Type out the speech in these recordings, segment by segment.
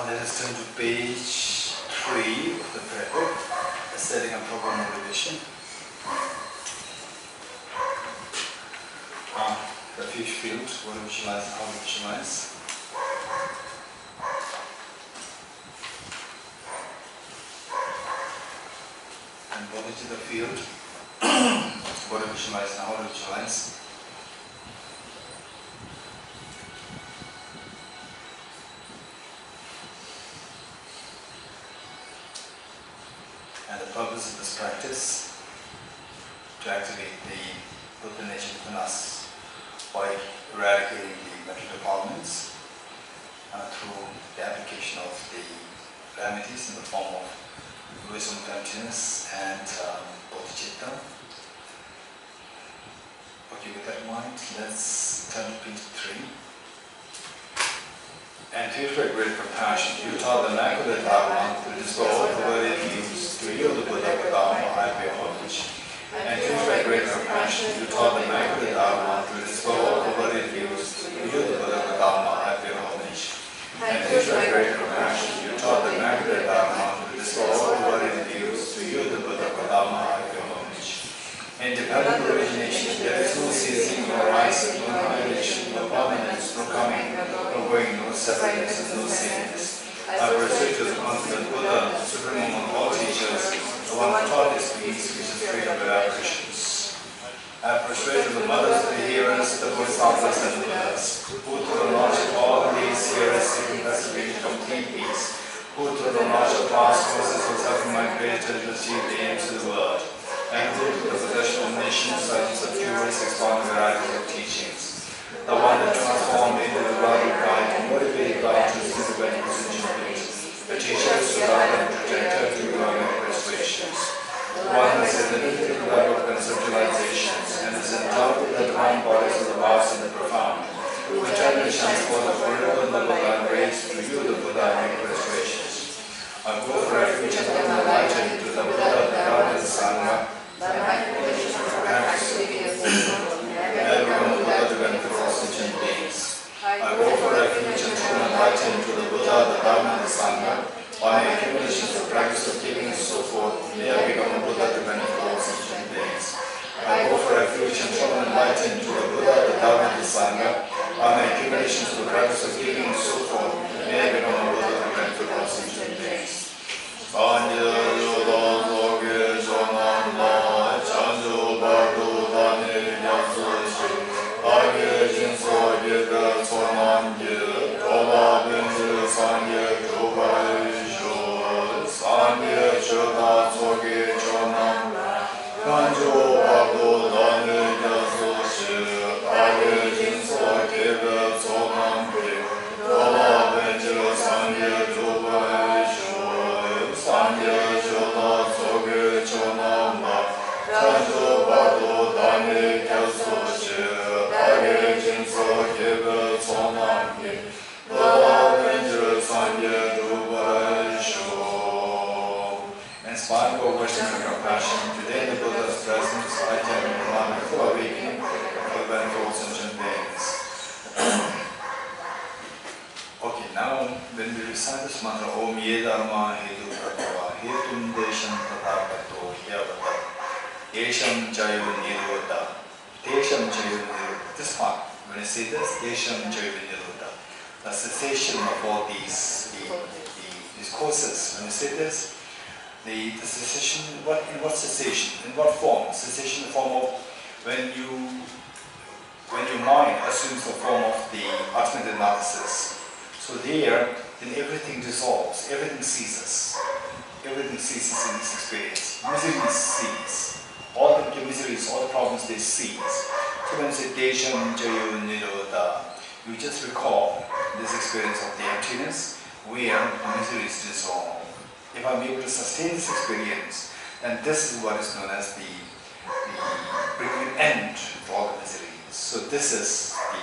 Let us turn to page 3 of the prayer book, setting a program motivation. Refuge field, what to visualize, how to visualize. And Bodhisattva field, what to visualize and how to visualize. And the purpose of this practice, to activate the Buddha nature within us by eradicating the mental defilements through the application of the calamities in the form of wisdom of emptiness and bodhicitta. Okay, with that in mind, let's turn to page 3. And to your great compassion, you taught the Nalanda Dharma to dispel all perverted views, to yield the Buddha without Mahayana Buddhism. And to your great compassion, you taught the Nalanda Dharma to dispel all perverted views, to yield the Buddha without Mahayana Buddhism. And to your great compassion, you taught the Nalanda Dharma to dispel all perverted views, to yield the Buddha without Mahayana Buddhism. Independent origination, there is no ceasing, no rising, no annihilation, no permanence, no coming, no going, no separateness, no sameness. I prostrate to the confident Buddha, supreme among all teachers, the one who taught his peace, which is free of aberrations. I prostrate to the mothers of the hearers, the Bodhisattvas and the Buddhas, who through the knowledge of all these hearers seek investigate complete peace, who through the knowledge of past causes who self-migrated to achieve the aims of the world, and who through the possession of nations, such as Jews, expound varieties of teachings. The one that transformed into the body guide and motivated by to see the benefits and joys. The teacher is without and protector to eloquent persuasions. The one that is the limited level of conceptualizations and is endowed with the divine bodies of the vast and the profound, who eternally shines forth the vertical level and raise to you the Buddha and persuasions. I go for refuge and enlighten to the Buddha, the God and the Sangha, I go for refuge and enlighten to the Buddha, the Dharma, and the Sangha. By my accumulations of practice of giving and so forth, may I become a Buddha to benefit all sentient beings. I go for refuge and enlighten to the Buddha, the Dharma, and the Sangha. By my accumulations of practice of giving and so forth, may I become a Buddha to benefit all sentient beings. Inspired by wisdom and compassion, today in the Buddha's presence, I tell Nalanda full awakening for the benefit of all sentient beings. Okay, now when we recite this mantra, Om Ye Dharma Hetu Pratava Hetum Desham Tatakato Yavata Desham Chayu Nirodha Desham Chayu Nirodha. This part, when I say this, Desham Chayu Nirodha, the cessation of all these causes. When I say this, the cessation, in what cessation? In what form? Cessation in the form of when your mind assumes the form of the ultimate analysis. So there, then everything dissolves, everything ceases. Everything ceases in this experience. Misery ceases. All the miseries, all the problems, they cease. So when you say Desham Jayu Nirodha, you just recall this experience of the emptiness where the misery is dissolved. If I'm able to sustain this experience, then this is what is known as the bringing an end to all the miseries. So this is the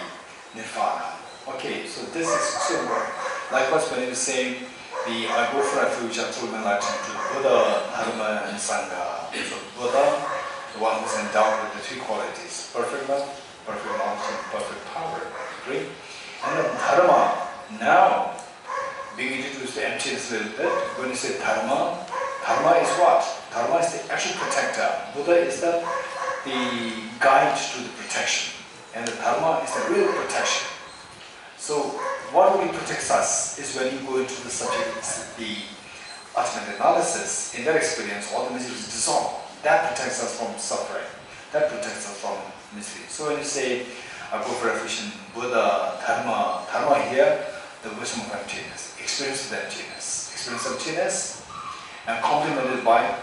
nirvana. Okay, so this is so important. Likewise, when you say I go for refuge and through enlightenment to the Buddha, Dharma, and Sangha. So Buddha, the one who is endowed with the three qualities: perfect love, perfect knowledge, and perfect power. Great. And the Dharma, now beginning to introduce the emptiness a little bit. When you say dharma, dharma is what? Dharma is the actual protector. Buddha is the guide to the protection. And the dharma is the real protection. So what really protects us is when you go into the subject, the ultimate analysis. In that experience, all the misery is dissolved. That protects us from suffering. That protects us from misery. So when you say, I go for refuge, Buddha, Dharma, Dharma here, the wisdom of emptiness, experience of emptiness. Experience of emptiness and complemented by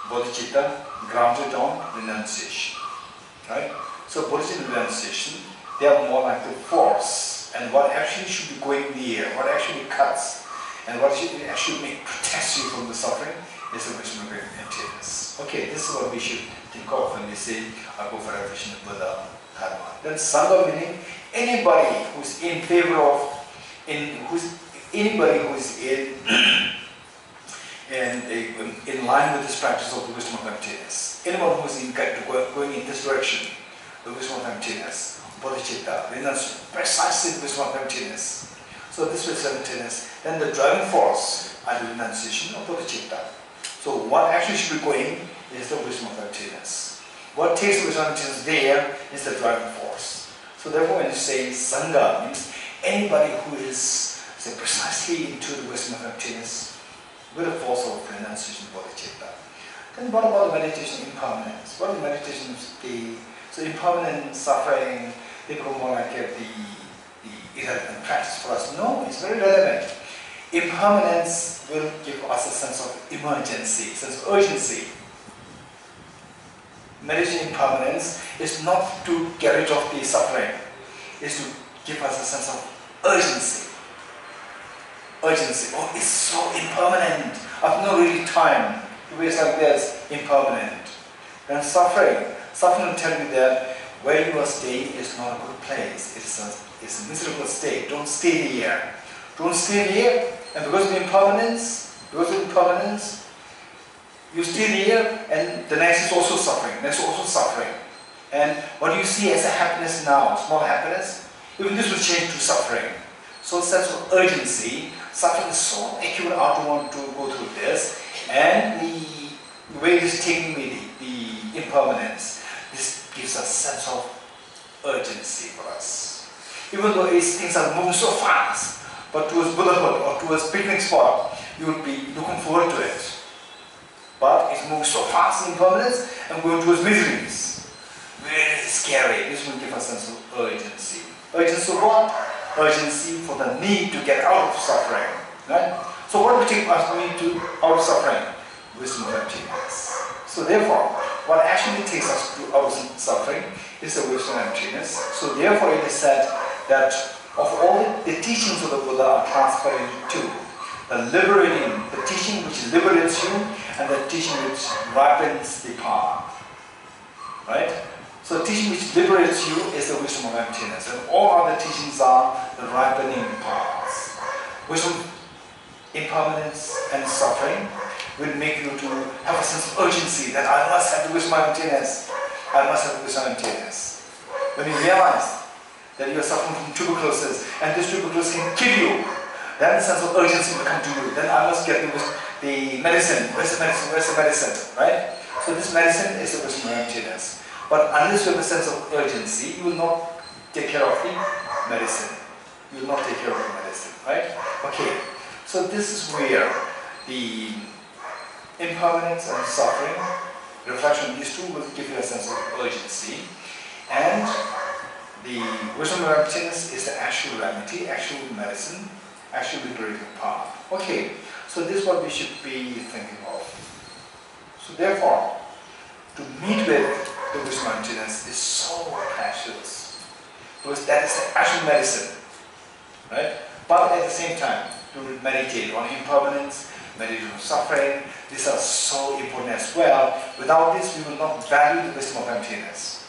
bodhicitta, grounded on renunciation. Right? So bodhicitta and renunciation, they are more like the force, and what actually should be going in the air, what actually cuts, and what actually protects you from the suffering is the wisdom of emptiness. Okay, this is what we should think of when we say, I go for refuge in Buddha, Dharma. Then Sangha meaning anybody who's in favor of, anybody who is in line with this practice of the wisdom of emptiness. Anyone who is going in this direction, the wisdom of emptiness, bodhicitta, renunciation, precisely the wisdom of emptiness. So this wisdom of emptiness, then the driving force are the renunciation of bodhicitta. So what actually should be going is the wisdom of emptiness. What takes the wisdom of emptiness there is the driving force. So therefore when you say Sangha, means anybody who is, say, precisely into the wisdom of emptiness with the force of renunciation bodhicitta. Then what about the meditation impermanence? What is meditation of the, so impermanent suffering, they become more like the irrelevant practice for us. No, it's very relevant. Impermanence will give us a sense of emergency, sense of urgency. Meditation impermanence is not to get rid of the suffering, it's to give us a sense of urgency. Urgency. Oh, it's so impermanent. I've no really time to waste like this. Impermanent. And suffering will tell you that where you are staying is not a good place. It's a miserable state. Don't stay here. Don't stay here. And because of impermanence, you stay there, and the next is also suffering. Next is also suffering. And what you see as a happiness now, small happiness, even this will change to suffering. So sense of urgency, suffering is so acute, I don't want to go through this. And the way it is taking me, the impermanence, this gives us sense of urgency for us. Even though things are moving so fast, but towards Buddhahood or towards picnic spot, you would be looking forward to it. But it's moving so fast in impermanence and going towards miseries. Very scary. This will give us a sense of urgency. Urgency for what? Urgency for the need to get out of suffering. Right? So what will take us out of suffering? Wisdom of emptiness. So therefore, what actually takes us out of suffering is the wisdom of emptiness. So therefore it is said that of all the teachings of the Buddha are transferred into two. The liberating, the teaching which liberates you, and the teaching which ripens the path. Right? So the teaching which liberates you is the wisdom of emptiness, and all other teachings are the ripening paths. Wisdom, impermanence, and suffering will make you to have a sense of urgency that I must have the wisdom of emptiness. I must have the wisdom of emptiness. When you realize that you are suffering from tuberculosis, and this tuberculosis can kill you, then the sense of urgency will come to you. Then I must get the medicine. Where's the medicine? Where's the medicine? Right? So this medicine is the wisdom of emptiness. But unless you have a sense of urgency, you will not take care of the medicine. You will not take care of the medicine. Right? Okay. So this is where the impermanence and suffering, reflection of these two will give you a sense of urgency. And the wisdom of emptiness is the actual remedy, actual medicine, actual liberating path. Okay, so this is what we should be thinking of. So therefore, to meet with the wisdom of emptiness is so precious, because that is the actual medicine, right? But at the same time, to meditate on impermanence, meditate on suffering, these are so important as well. Without this, we will not value the wisdom of emptiness.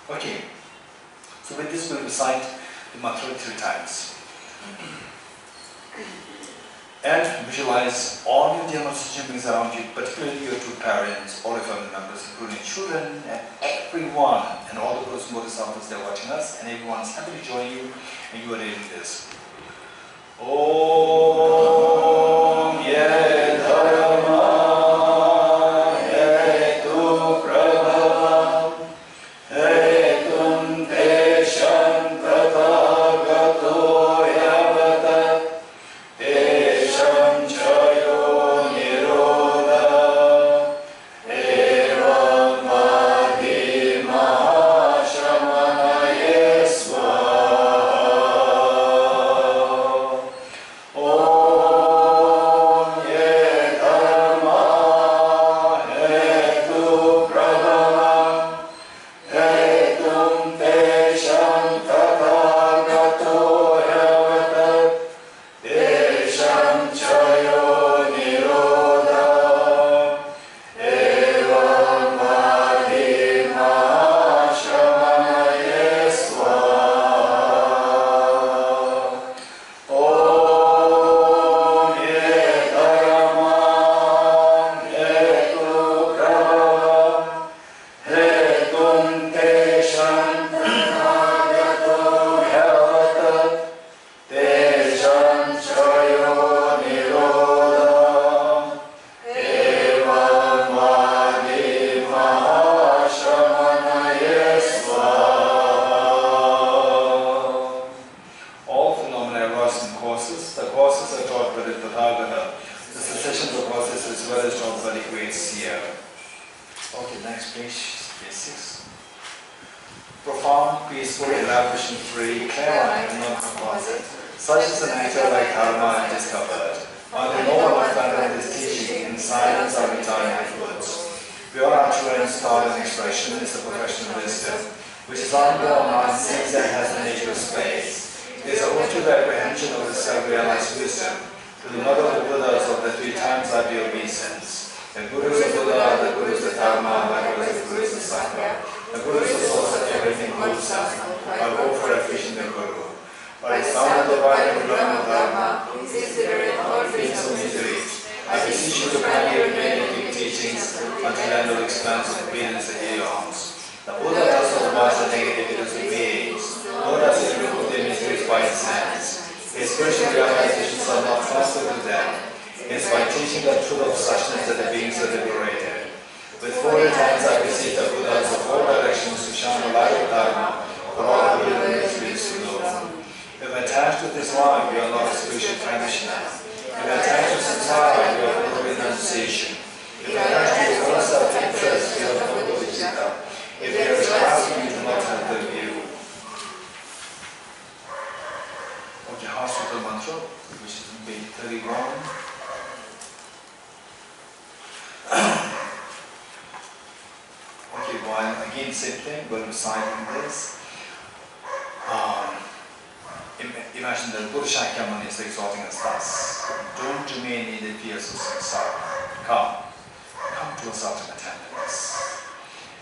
Okay, so with this we'll recite the mantra 3 times. And visualize all your dear masters beings around you, particularly your 2 parents, all your family members, including children, and everyone, and all the Buddhist Bodhisattvas that are watching us, and everyone is happy to join you, and you are doing this. Om. well as talk about the great seer. Okay, next page, page 6. Profound, peaceful, elaboration-free, clairvoyant, and non-composite. Such is an actor like Dharma and discovered. Until no one abandoned his teaching, in silence or returning afterwards. Pure utterance, thought, and expression is the professional wisdom, which is unborn, unseen, and has the nature of space. It is owed to the apprehension of the self-realized wisdom, to the mother of the Buddhas of the 3 times ideal reasons. The Gurus of Buddha are the Gurus of Dharma, likewise the Gurus of Sangha. The Gurus of source of everything wholesome, are go for efficient the Guru. But it's found the divine and Brahma Dharma, being so misery. I beseech you to kindly remain in deep teachings until the end of expanse of billions of eons. The Buddha does not master negativities of beings, nor does he remove their miseries by his hands. His spiritual realizations are not transferred to them. It is by teaching the truth of suchness that the beings are liberated. With 40 times I beseech the Buddhas of all directions to shine the light of Dharma for all who will experience to know. If attached to this life, you are not a spiritual practitioner. If attached to samsara, you are full of renunciation. If attached to your own self-interest, you are full of Bodhisattva. If there is clarity, you do not have the view. Okay, hospital mantra, which is on page 31. Okay, while again same thing, while reciting this, imagine that Buddha Shakyamuni is exhorting us thus: don't remain in the fears of samsara. Come to us out of attentiveness.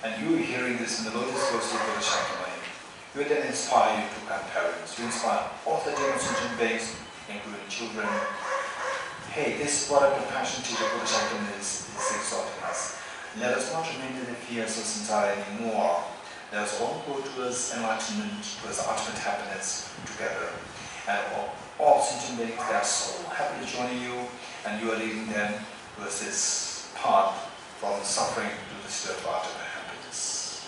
And you hearing this in the lotus words of Buddha Shakyamuni, you then inspire you to become parents. You inspire all the demons and jinn beings, including children. Hey, this is what a compassion teacher Buddha Shakyamuni is exhorting us. Let us not remain in the fears of samsara anymore. Let us all go towards enlightenment, towards ultimate happiness together. And all sentient beings, they are so happy to join you, and you are leading them towards this path from suffering to the state of ultimate happiness.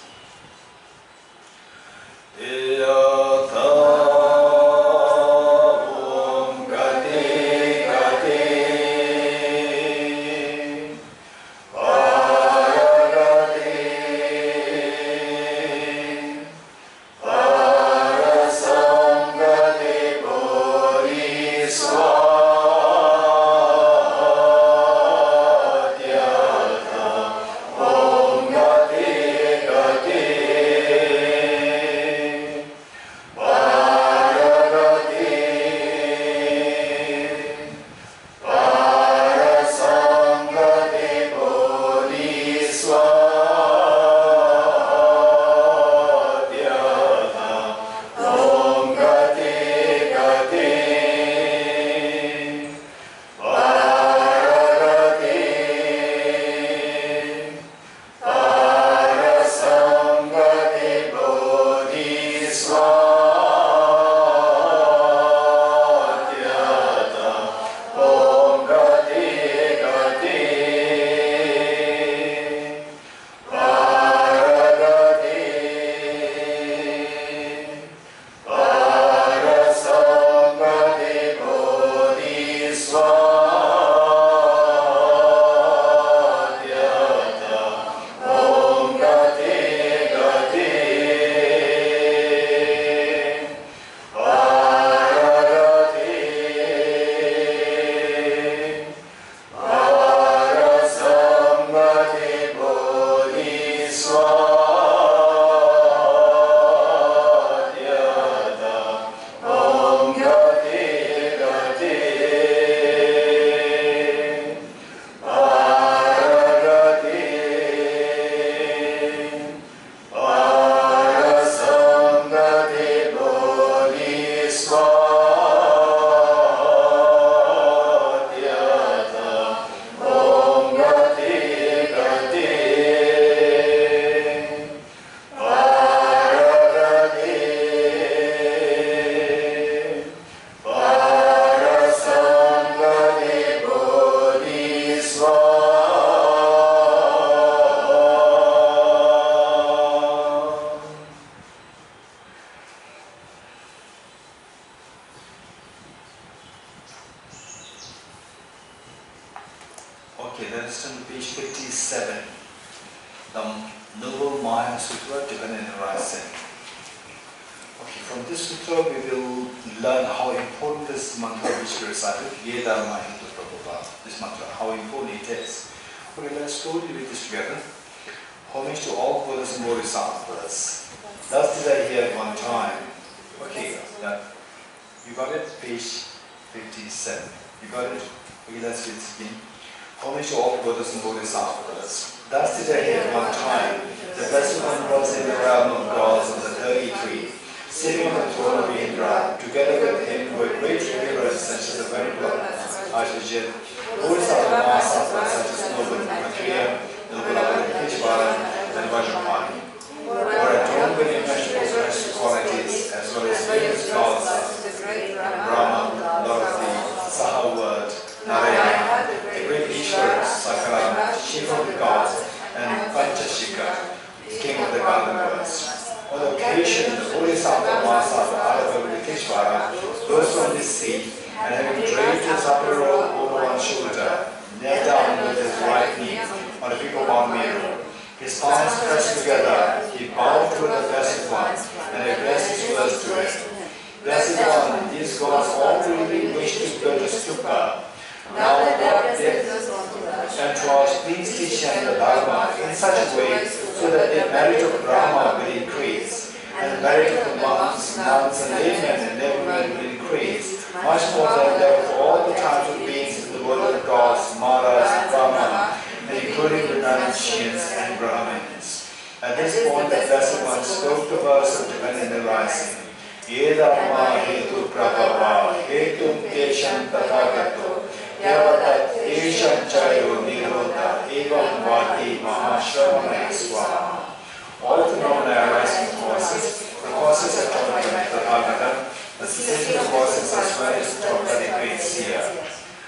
Okay, that is on page 57. The Noble Mahayana Sutra, Dependent Arising. Okay, from this sutra we will learn how important this mantra which we recited, Ye Dharma Hindu Prabhupada, this mantra, how important it is. Okay, let's go read this together. Homage to all Buddhas and Bodhisattvas. Thus did I hear at one time. Okay, you got it? Page 57. You got it? Okay, let's read this again. Homage to all Buddhas and Bodhisattvas. Thus did I hear at one time. The Blessed One was in the realm of gods of the 33, sitting on the throne of Indra. Together with him were great heroes such as the very H.H, Bodhisattva Mahasattva such as Noble Matriya, Noble Avalokiteshvara, and Vajrapani, who are adorned with immeasurable spiritual qualities, as well as famous gods, Brahma, Lord of the Saha word, Narayana, the great Ishvara, Sakara, chief of the gods, and Panchashika, king of the golden words. On occasion, the Bodhisattva Mahasattva Avalokiteshvara rose from his seat and having draped his upper robe over one shoulder, knelt down with his right knee on the people-bound mirror. His palms pressed together, he bowed to the Blessed One and addressed his words to him. Blessed One, these gods all really wish to build a stupa. Now what did Entourage please teach them the Dharma in such a way so that the merit of Brahma will increase, and the merit of the monks, nuns, and laymen will increase, much more than that of all the types of beings in the world of gods, Maras, Brahma, and including the Nalanda and Brahmins. At this point, the Blessed One spoke the verse of dependent arising. Ye Dharma hetu prabhava hetum keshan tathagato yavatat eshan chayo nirodha evam vati mahashravana swaha. All phenomena arising from causes, the causes are taught by the Tathagata, the cessation of causes as well as taught by the great seer.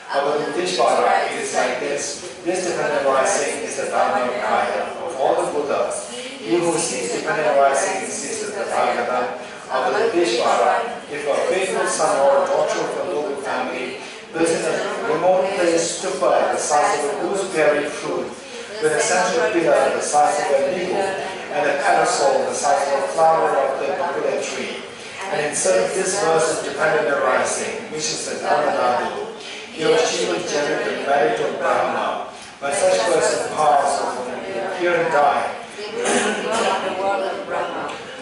Avalokiteshvara, it is like this. This dependent arising is the Dharma of Kaya. Of all the Buddhas, he who sees dependent arising sees the Tathagata. Avalokiteshvara, if a faithful son or daughter of a noble family lives in a remote place stupa the size of a gooseberry fruit, with a central pillar the size of a needle, and a parasol the size of a flower of the popular tree, and insert this verse of dependent arising, which is the Nalanda Buddhism, he or she will generate the merit of Brahma. When such person pass from here and die,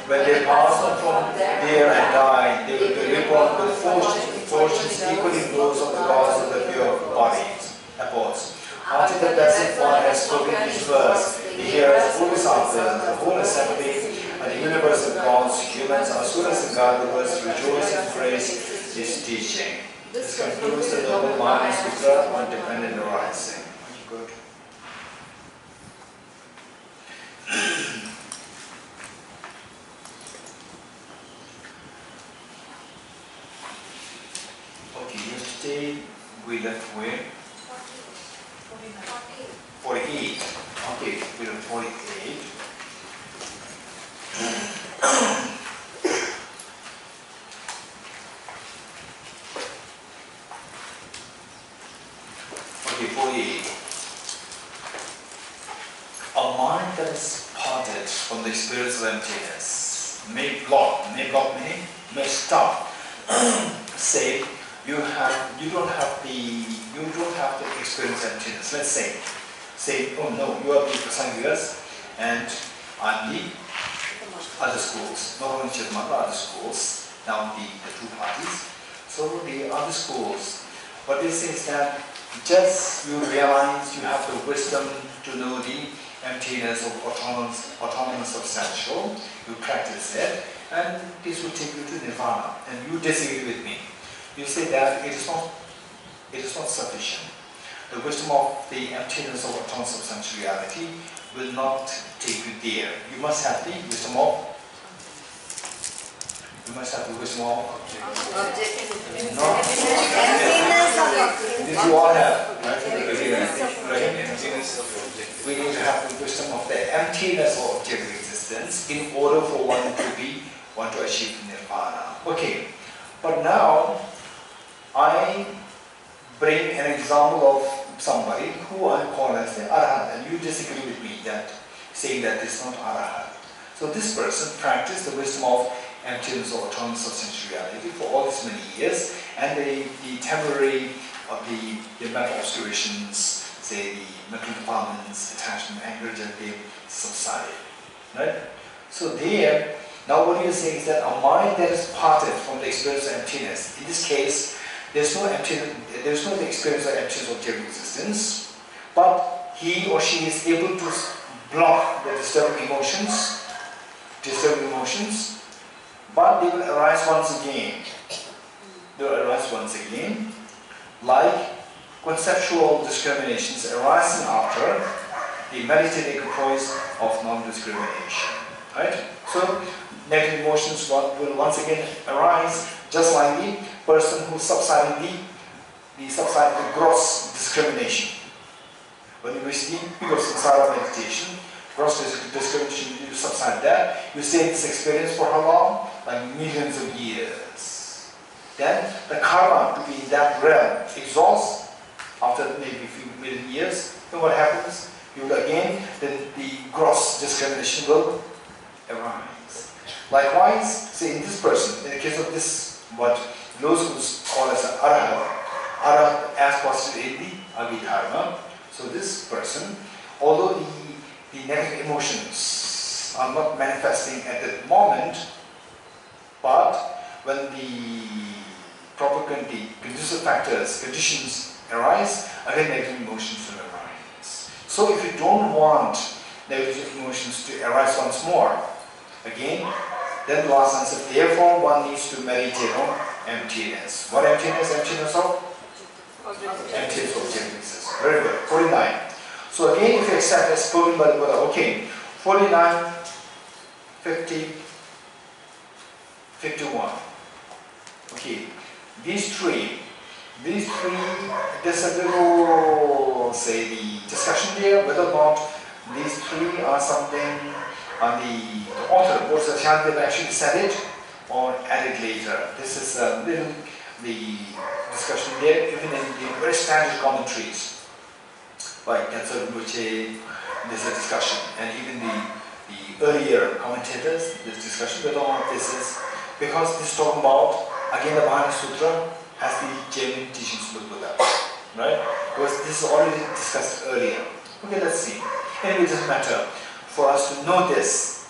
when they pass on from there and die, they will be reborn with fortunes equaling those of the gods of the pure bodies, abodes. After the Blessed One has spoken this verse, he hears Bodhisattvas, the whole assembly, and the universe of gods, humans, asuras, and Gandharvas rejoice and praise his teaching. This concludes the Noble Mahayana Sutra on dependent arising. Good. Okay, yesterday we left where? 48. Okay, we left 48. Okay, 48. A mind that is parted from the experience of emptiness may block meaning, may stop. Say you don't have to experience emptiness. Let's say, oh no, you are the Prasangas and I'm the other schools, not only Chidman, but other schools, now the two parties. So the other schools, what they say is that just you realize you have the wisdom to know the emptiness of autonomous substantial, you practice it, and this will take you to nirvana. And you disagree with me. You say that it is not sufficient. The wisdom of the emptiness of autonomous substantial reality will not take you there. You must have the wisdom of objectivity. This you all have, right? We need to have the wisdom of the emptiness of objective existence in order for one to achieve nirvana. Okay, but now I bring an example of somebody who I call as the Arhat, and you disagree with me that saying that this is not Arhat. So this person practiced the wisdom of emptiness or eternal substantial reality for all these many years, and the temporary of the mental obscurations, say the mental defilements, attachment, anger, they subsided. Right? So there, now what you're saying is that a mind that is parted from the experience of emptiness, in this case, there's no experience of emptiness of material existence, but he or she is able to block the disturbing emotions, but they will arise once again. They will arise once again, like conceptual discriminations arising after the meditative equipoise of non-discrimination. Right? So negative emotions will once again arise, just like the person who subsided the gross discrimination. When you reach the peak of samsara meditation, gross discrimination, you subside that. You stay in this experience for how long? Like millions of years. Then the karma to be in that realm exhausts after maybe a few million years. Then what happens? You will again, then the gross discrimination will arise. Likewise, say in this person, in the case of this, what those who call as Arhat as posited in the Abhidharma. So this person, although the negative emotions are not manifesting at that moment, but when the proper conducive factors, conditions arise, again negative emotions will arise. So if you don't want negative emotions to arise once more, again, then the last answer, therefore one needs to meditate on emptiness. What emptiness? Emptiness of? Emptiness of emptiness. Very good. 49. So again, if you accept as spoken by the Buddha, okay, 49, 50, 51. Okay, these three, there's a little, say, the discussion there, whether or not these three are something the author, Bodhisattva Shantideva, actually said it or added later. This is a little the discussion there, even in the very standard commentaries. Like Center of H.H, there's a discussion, and even the earlier commentators, there's discussion whether or not this is, because this is talking about, again, the Mahayana Sutra has the genuine teachings of the Buddha, right? Because this is already discussed earlier. Okay, let's see. Anyway, it doesn't matter. For us to know this,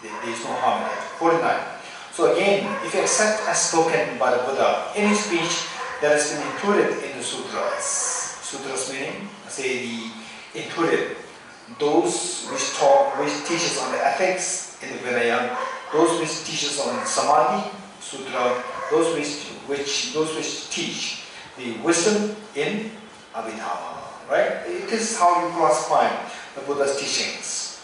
there is no harm in it. 49. So again, if you accept as spoken by the Buddha any speech that has been included in the sutras meaning, say the included, those which teaches on the ethics in the Vinaya, those which teaches on Samadhi Sutra, those which teach the wisdom in Abhidharma, right? It is how you classify the Buddha's teachings.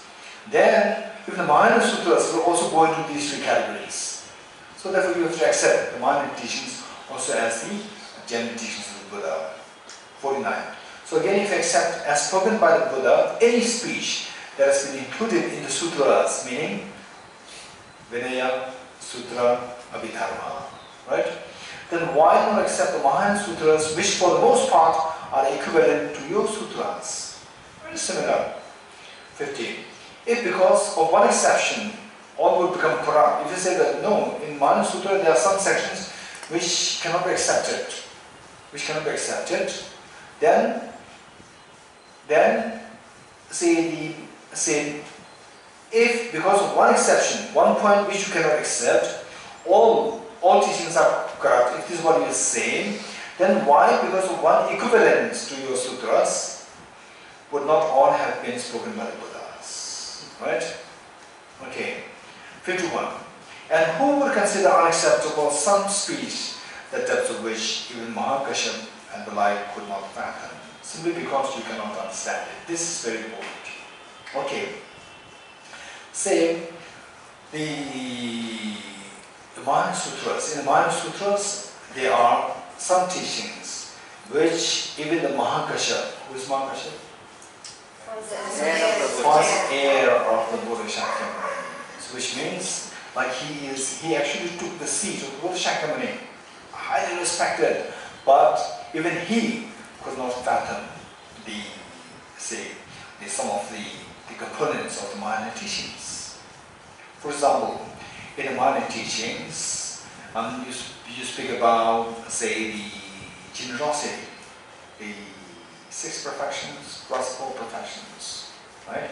Then, even the Mahayana Sutras will also go into these three categories. So therefore you have to accept the Mahayana teachings also as the genuine teachings of the Buddha. 49. So again, if you accept as spoken by the Buddha any speech that has been included in the sutras, meaning Vinaya, Sutra, Abhidharma, right? Then why not accept the Mahayana Sutras, which for the most part are equivalent to your sutras? Very similar. 15. If because of one exception, all would become corrupt. If you say that no, in Mahayana Sutra there are some sections which cannot be accepted, then say if because of one exception, one point which you cannot accept, all teachings are corrupt. If this is what you are saying, then why, because of one equivalence to your sutras, would not all have been spoken by the Buddhas? Right? Okay. 51. And who would consider unacceptable some speech, the depth of which even Mahakashyap and the like could not fathom, simply because you cannot understand it? This is very important. Okay. Say, the Mahayana Sutras. In the Mahayana Sutras, there are some teachings which even the Mahakashyap, who is Mahakashyap? First heir of the Buddha Shakyamuni. Which means, like he actually took the seat of the Buddha Shakyamuni, highly respected, but even he could not fathom some of the components of the Mahayana teachings. For example, in the Mahayana teachings, you speak about, say, the generosity, the 6 perfections plus 4 perfections, right?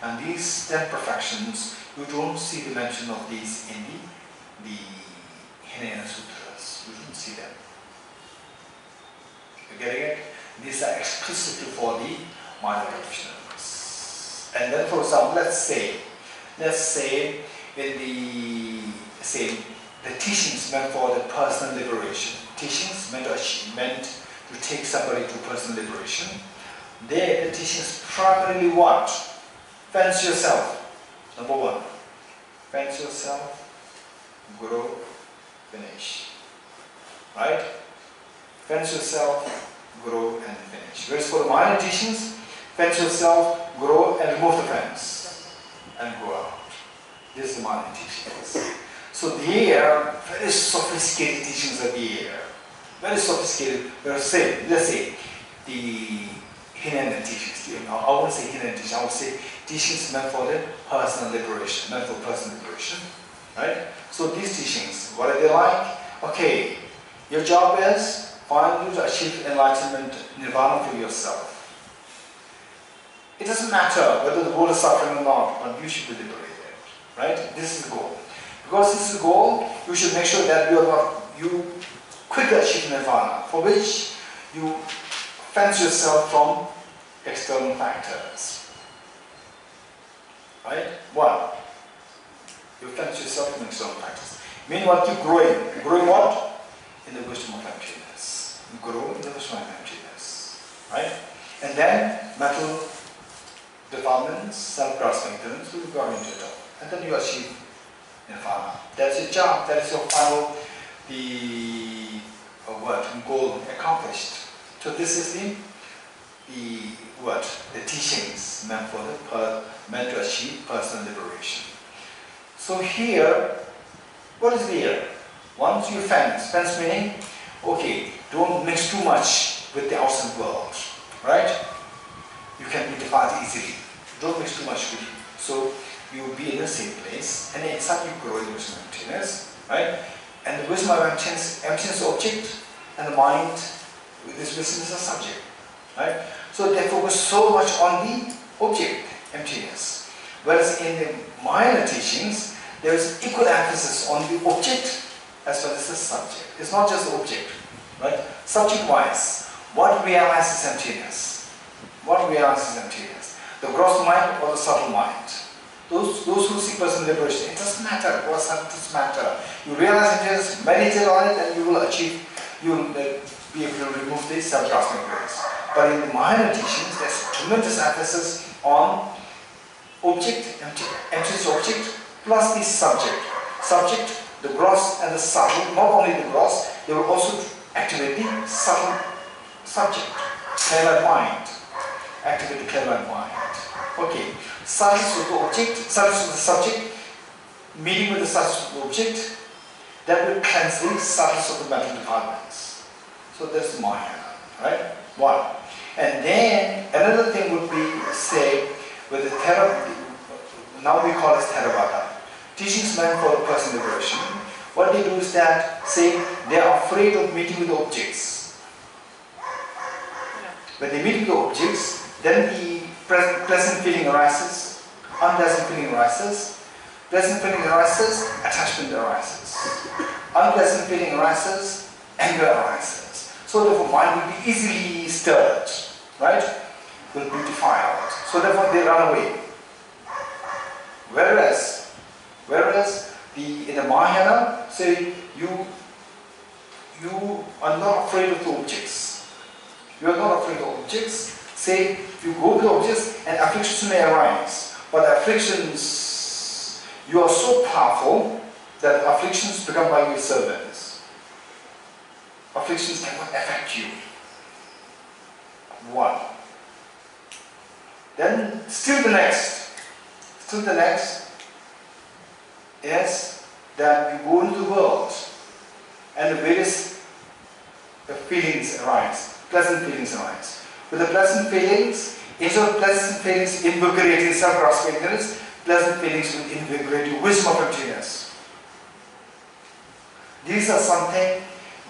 And these 10 perfections, you don't see the mention of these in the Hinayana Sutras. You don't see them. You getting it? These are exclusively for the minor practitioners. And then, for example, let's say in the teachings meant for the personal liberation, teachings meant to take somebody to personal liberation. There, the teachings primarily what? Fence yourself. Number 1. Fence yourself, grow, finish. Right? Fence yourself, grow, and finish. Whereas for the minor teachings, fence yourself, grow, and remove the fence, and go out. This is the minor teachings. So there, very sophisticated teachings are there. Very sophisticated. Let's say the Hinayana teachings. I won't say Hinayana teachings. I would say teachings meant for the personal liberation. Meant for personal liberation, right? So these teachings, what are they like? Okay, your job is finally to achieve enlightenment, nirvana for yourself. It doesn't matter whether the world is suffering or not, but you should be liberated, right? This is the goal. Because this is the goal, you should make sure that you quickly achieve nirvana, for which you fence yourself from external factors. Right? 1. You fence yourself from external factors. Meanwhile, keep growing. Growing what? In the wisdom of emptiness. You grow in the wisdom of emptiness. Right? And then, mental defilements, self-grasping ignorance will go into it all. And then you achieve nirvana. That's your job. That is your final goal accomplished. So this is the teachings meant to achieve personal liberation. So here, what is here? Once you fence meaning, okay, don't mix too much with the outside world, right? You can be defiled easily. Don't mix too much with you. So you will be in the same place, and inside you grow in the wisdom of emptiness, right? And the wisdom of emptiness is the object, and the mind, this wisdom is a subject, right? So they focus so much on the object, emptiness. Whereas in the Mahayana teachings, there is equal emphasis on the object as well as the subject. It's not just the object, right? Subject-wise, what realizes emptiness? What realizes emptiness? The gross mind or the subtle mind? Those who seek personal liberation, it doesn't matter what subjects matter. You realize emptiness, meditate on it, and you will achieve, you will be able to remove the self-grasping ignorance. But in the Mahayana teachings, there's tremendous emphasis on object, emptiness object, plus the subject. Subject, the gross and the subtle, not only the gross, they will also activate the subtle subject, clairvoyant mind. Activate the clairvoyant mind. Okay, silence with the object, silence with the subject, meeting with the silence with the object, that will cleanse the silence of the mental defilements. So that's the Mahayana, right? 1. And then another thing would be, say, with the Theravada, now we call it Theravada, teachings meant for personal liberation. What they do is that, say, they are afraid of meeting with the objects. When they meet with the objects, then the pleasant feeling arises, unpleasant feeling arises, pleasant feeling arises, attachment arises. Unpleasant feeling arises, anger arises. So therefore mind will be easily stirred, right? Will be defiled. So therefore they run away. Whereas in the Mahayana, say you are not afraid of the objects. You are not afraid of objects. Say you go to the objects and afflictions may arise. But afflictions, you are so powerful that afflictions become like your servants. Afflictions cannot affect you. 1. Then still the next is that you go into the world and the various feelings arise, pleasant feelings arise. with the pleasant feelings, instead of pleasant feelings invigorating self-grasping ignorance, pleasant feelings will invigorate your wisdom of emptiness. These are something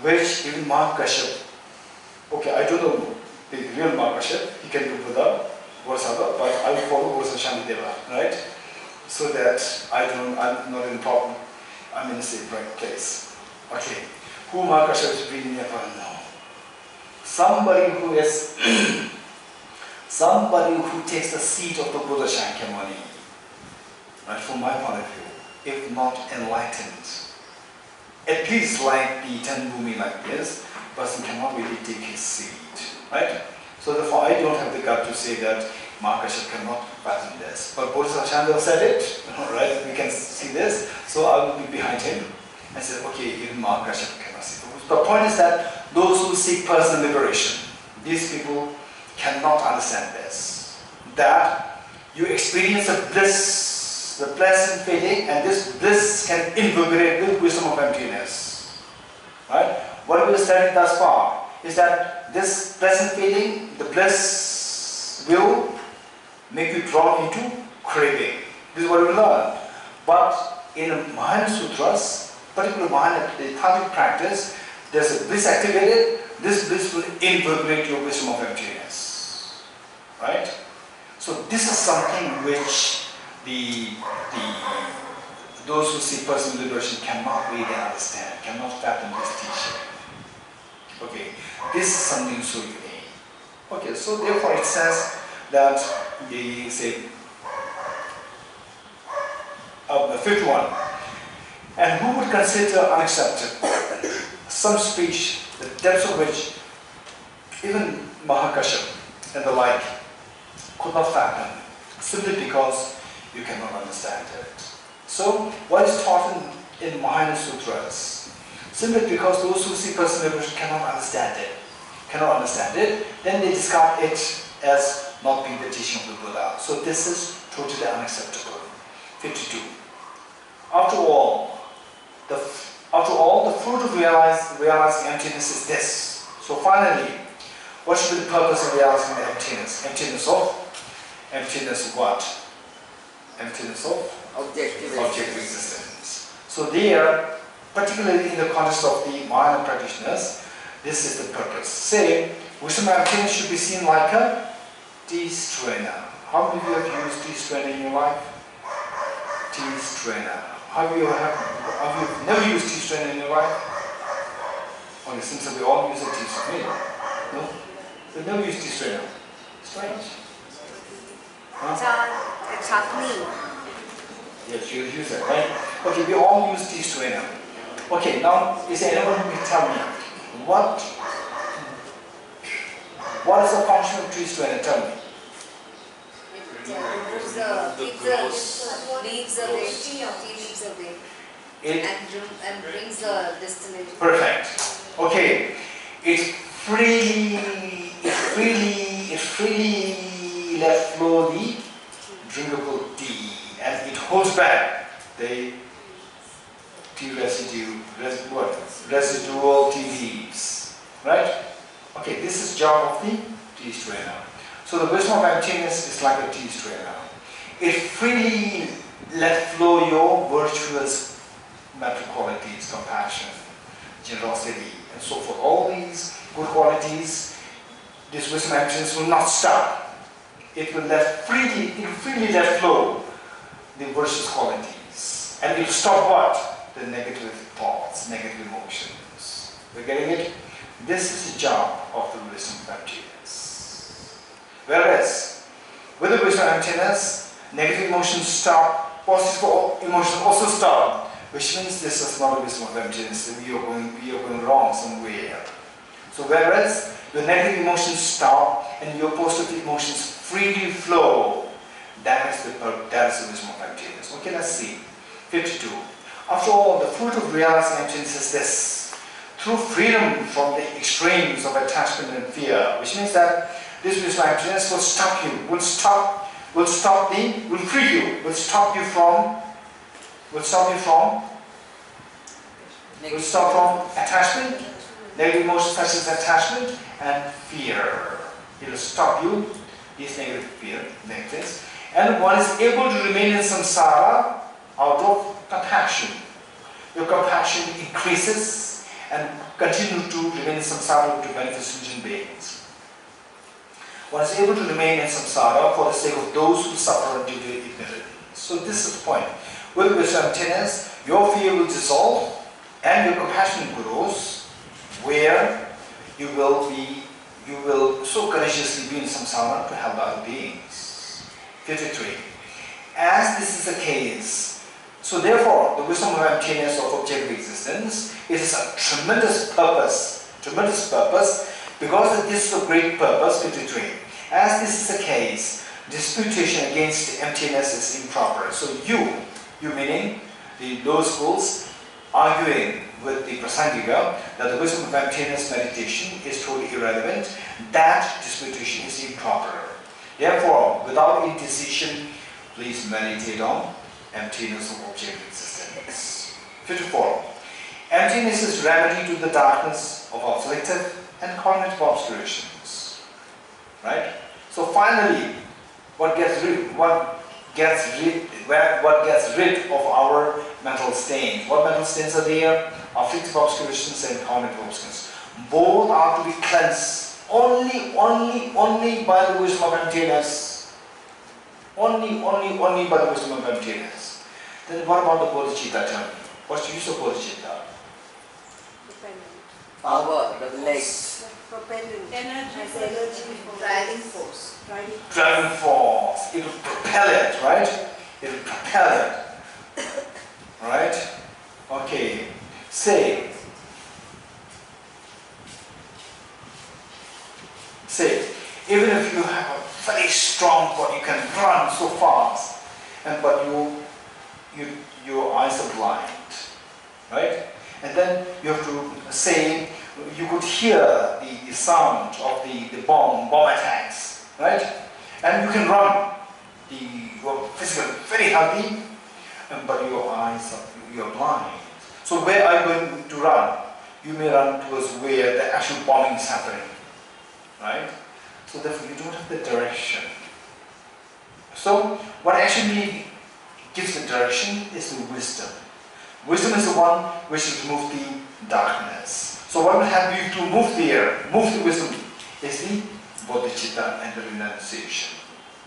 which even Mark Kashyap, okay, I don't know the real Mark Kashyap, he can do Buddha, Bodhisattva, but I will follow Bodhisattva Shantideva, right? So that I'm not in problem, I'm in the same right place. Okay, who Mark Kashyap is really never know. Somebody who is, somebody who takes the seat of the Buddha Shakyamuni, right, from my point of view, if not enlightened, at least like the Ten Bhumi like this, person cannot really take his seat, right? So therefore I don't have the gut to say that Mark Kashyap cannot fathom this. But Bodhisattva Chandra said it, right? We can see this, so I will be behind him and say, okay, even Mark Kashyap cannot see. The point is that those who seek personal liberation, these people cannot understand this. That you experience a bliss, the pleasant feeling, and this bliss can invigorate the wisdom of emptiness. Right? What we are studying thus far is that this pleasant feeling, the bliss, will make you drawn into craving. This is what we learned. But in the Mahayana Sutras, particularly Mahayana Tantric practice, there's a bliss activated. This bliss will invigorate your wisdom of emptiness. Right? So this is something which those who seek personal liberation cannot really understand, cannot fathom this teaching. Okay, this is something so unique. Okay, so therefore it says that they say, the fifth one, and who would consider unacceptable some speech, the depths of which even Mahakashyap and the like could not fathom, simply because you cannot understand it. So, what is taught in Mahayana Sutras, simply because those who see personal liberation cannot understand it, then they discard it as not being the teaching of the Buddha. So this is totally unacceptable. 52. After all, the fruit of realizing emptiness is this. So finally, what should be the purpose of realizing the emptiness? Emptiness of what? Emptiness of objective existence. So there, particularly in the context of the Mahayana practitioners, this is the purpose. Say, wisdom of emptiness should be seen like a tea strainer. How many of you have used tea strainer in your life? Tea strainer. Have you never used tea strainer in your life? Okay, since we all use a tea strainer. No? We never use tea strainer. Strange. Huh? It's happening. Yes, you use it, right? Okay, we all use tea strainer. Okay, now is there anyone who can tell me what is the function of tea strainer? Tell me. Leaves away and brings the distillation. Perfect. Okay, it freely let flow the drinkable tea, and it holds back the tea residual tea leaves. Right? Okay, this is job of the tea strainer. So the wisdom of emptiness is like a tea strainer. It freely let flow your virtuous mental qualities, compassion, generosity, and so forth. All these good qualities, this wisdom of emptiness will not stop. It will freely let flow the virtuous qualities. And it will stop what? The negative thoughts, negative emotions. We're getting it? This is the job of the wisdom of emptiness. Whereas, with the wisdom of emptiness, negative emotions stop, positive emotions also stop, which means this is not a wisdom of emptiness. We are going wrong somewhere. So whereas the negative emotions stop and your positive emotions freely flow, that is the wisdom of emptiness. Okay, let's see. 52. After all, the fruit of realizing emptiness is this: through freedom from the extremes of attachment and fear, which means that this wisdom of emptiness will stop you, will free you, will stop you from attachment, negative emotions such as attachment and fear. It will stop you, this negative fear, negatives. And one is able to remain in samsara out of compassion. Your compassion increases and continue to remain in samsara to benefit sentient beings. One is able to remain in samsara for the sake of those who suffer due to ignorance. So this is the point. With emptiness, your fear will dissolve and your compassion grows, where you will so courageously be in samsara to help other beings. 53. As this is the case, so therefore the wisdom of emptiness of objective existence is a tremendous purpose, because this is a great purpose. 53. As this is the case, disputation against emptiness is improper. So you meaning the lower schools, arguing with the Prasangika that the wisdom of emptiness meditation is totally irrelevant, that disputation is improper. Therefore, without indecision, please meditate on emptiness of objective existence. 54. Emptiness is remedy to the darkness of afflictive and cognitive obscurations. Right? So finally, what gets rid of our mental stains. What mental stains are there? Afflictive obscurations and cognitive obscurations. Both are to be cleansed only by the wisdom of emptiness. Only by the wisdom of emptiness. Then what about the bodhicitta? Tell me. What's the use of bodhicitta? Power, the legs. Propellant. Energy. Driving force. Driving force. It will propel it, right? It will propel it. Right? Okay. Say, even if you have a very strong body, you can run so fast, but your eyes are blind, right? And then you have to say, you could hear the sound of the bomb attacks, right? And you can run. You are physically very healthy, but your eyes you're blind. So where are you going to run? You may run towards where the actual bombing is happening, right? So therefore you don't have the direction. So what actually gives the direction is the wisdom. Wisdom is the one which will remove the darkness. So what will help you to move the wisdom, is the bodhicitta and the renunciation.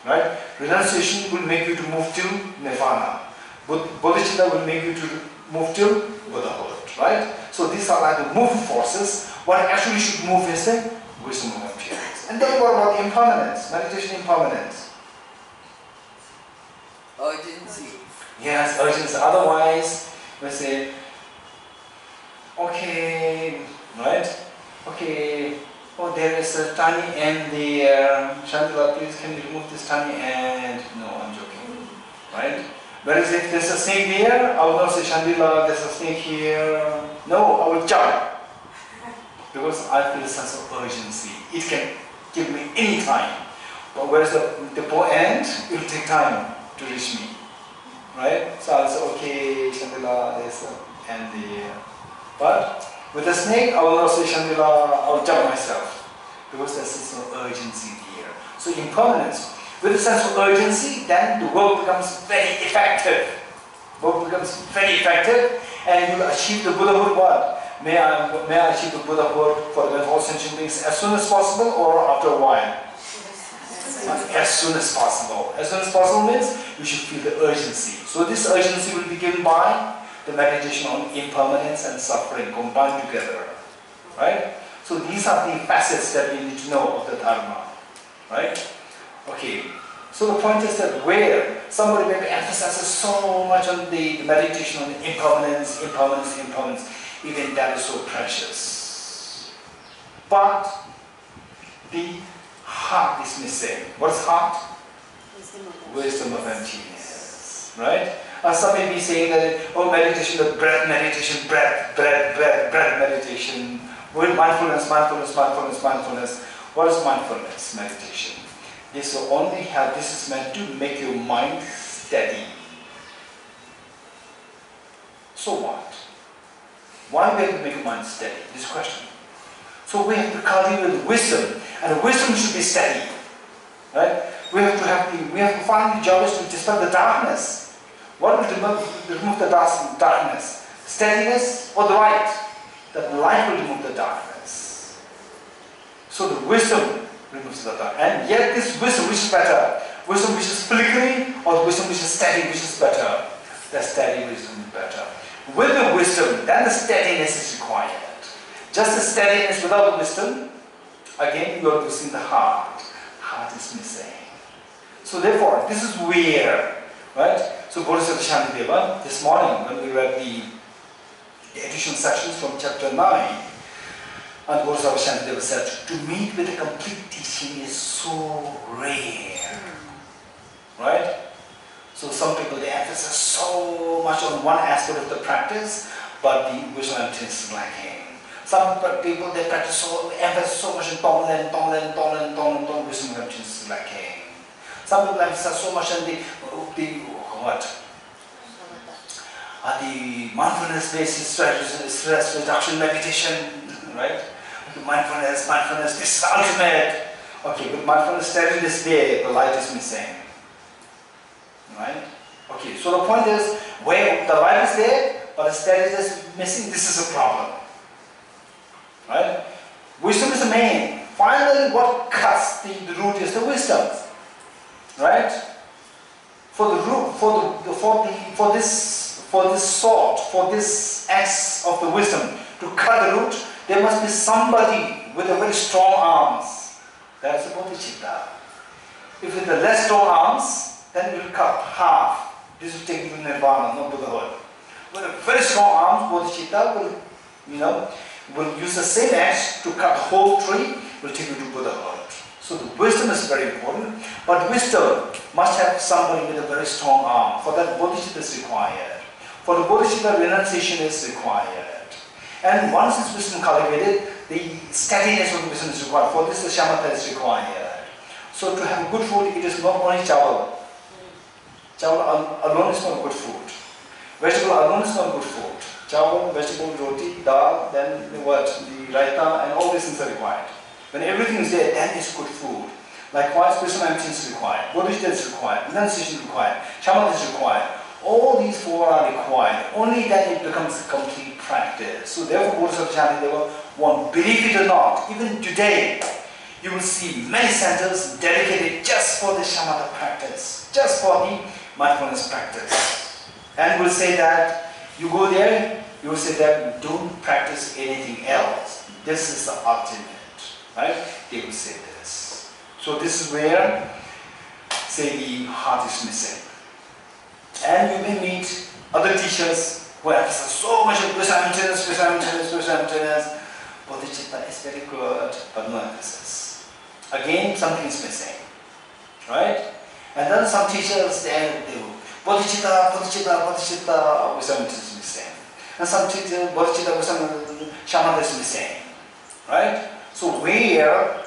Right? Renunciation will make you to move to nirvana. Bodhicitta will make you to move to Buddhahood. Right? So these are like the moving forces. What actually should move is the wisdom of emptiness. And then what about impermanence? Meditation impermanence. Urgency. Yes, urgency. Otherwise, we say, okay, right? Okay, oh, there is a tiny ant there. Shantideva, please can you remove this tiny ant? No, I'm joking. Right? Whereas if there's a snake there, I will not say, Shantideva, there's a snake here. No, I will jump. Because I feel a sense of urgency. It can give me any time. But whereas the poor ant, it will take time to reach me. Right? So I'll say, okay, Shantideva, there's an ant there. But with the snake, I will not say, Shantideva, I will jump myself. Because there's a sense of urgency here. So impermanence. With a sense of urgency, then the work becomes very effective. Work becomes very effective, and you will achieve the Buddhahood what? May I achieve the Buddhahood for the benefit of all sentient beings as soon as possible or after a while? As soon as possible. As soon as possible means you should feel the urgency. So this urgency will be given by the meditation on impermanence and suffering combined together. Right? So these are the facets that we need to know of the Dharma. Right? Okay. So the point is that where somebody maybe emphasizes so much on the meditation on impermanence, even that is so precious. But the heart is missing. What's heart? Wisdom of emptiness. Right? Some may be saying that, oh, meditation, the breath meditation, breath meditation. With mindfulness. What is mindfulness meditation? This will only help, this is meant to make your mind steady. So what? Why we have to make your mind steady? This question. So we have to cultivate wisdom, And the wisdom should be steady. Right? We have to find the job to dispel the darkness. What will remove the darkness? Steadiness or the light? That light will remove the darkness. So the wisdom removes the darkness. And yet this wisdom, which is better? Wisdom which is flickering or the wisdom which is steady, which is better? The steady wisdom is better. With the wisdom, then the steadiness is required. Just the steadiness without the wisdom, again you are losing the heart. Heart is missing. So therefore, this is where, right? So Bodhisattva Shantideva, this morning when we read the additional sections from chapter 9, and Bodhisattva Shantideva said, to meet with a complete teaching is so rare. Right? So some people, they emphasize so much on one aspect of the practice, but the visual emptiness is lacking. Some people, they practice emphasize so much on Tonglen, visual emptiness is lacking. Some people emphasize so much on the mindfulness-based stress reduction meditation, right? Mindfulness, this is ultimate. Okay, with mindfulness steadiness there, the light is missing. Right? Okay, so the point is, where the light is there, but the steadiness is missing, this is a problem. Right? Wisdom is the main. Finally, what cuts the root is the wisdom. Right? For the root, for this axe of the wisdom to cut the root, there must be somebody with a very strong arms. That's the bodhicitta. If with the less strong arms, then it will cut half. This will take you to nirvana, not Buddhahood. With a very strong arms, bodhicitta will use the same axe to cut the whole tree, will take you to Buddhahood. So the wisdom is very important, but wisdom must have somebody with a very strong arm. For that, bodhicitta is required. For the bodhicitta, renunciation is required. And once this wisdom cultivated, the steadiness of the wisdom is required. For this, the shamatha is required. So to have good food, it is not only chawal. Chawal alone is not good food. Vegetable alone is not good food. Chawal, vegetable, roti, dal, then what? The raita, and all these things are required. When everything is there, then it's good food. Likewise, wisdom emptiness is required. Bodhicitta is required. Renunciation is required. Shamatha is required. All these four are required. Only then it becomes a complete practice. So therefore, Bodhisattva Shantideva, one, believe it or not, even today, you will see many centers dedicated just for the shamatha practice, just for the mindfulness practice. And will say that, you go there, you will say that don't practice anything else. This is the ultimate. Right? They will say this. So this is where, say, the heart is missing. And you may meet other teachers who emphasize so much of wisdom emptiness. Bodhicitta is very good, but no emphasis. Again, something is missing. Right? And then some teachers, they will bodhicitta, wisdom emptiness is missing. And some teachers, bodhicitta, wisdom, shamatha is missing. Right? So where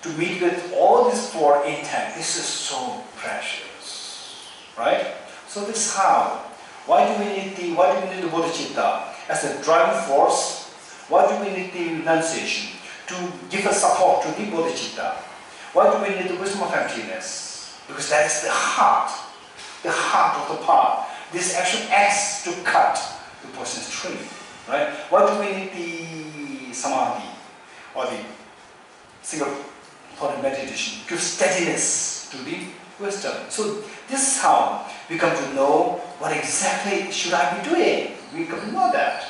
to meet with all these four intact, this is so precious. Right? So this is how. Why do we need the bodhicitta as a driving force? Why do we need the renunciation to give a support to the bodhicitta? Why do we need the wisdom of emptiness? Because that is the heart of the path. This actually acts to cut the person's tree. Right? Why do we need the samadhi or the single thought meditation? Give steadiness to the wisdom. So this is how we come to know what exactly should I be doing. We come to know that.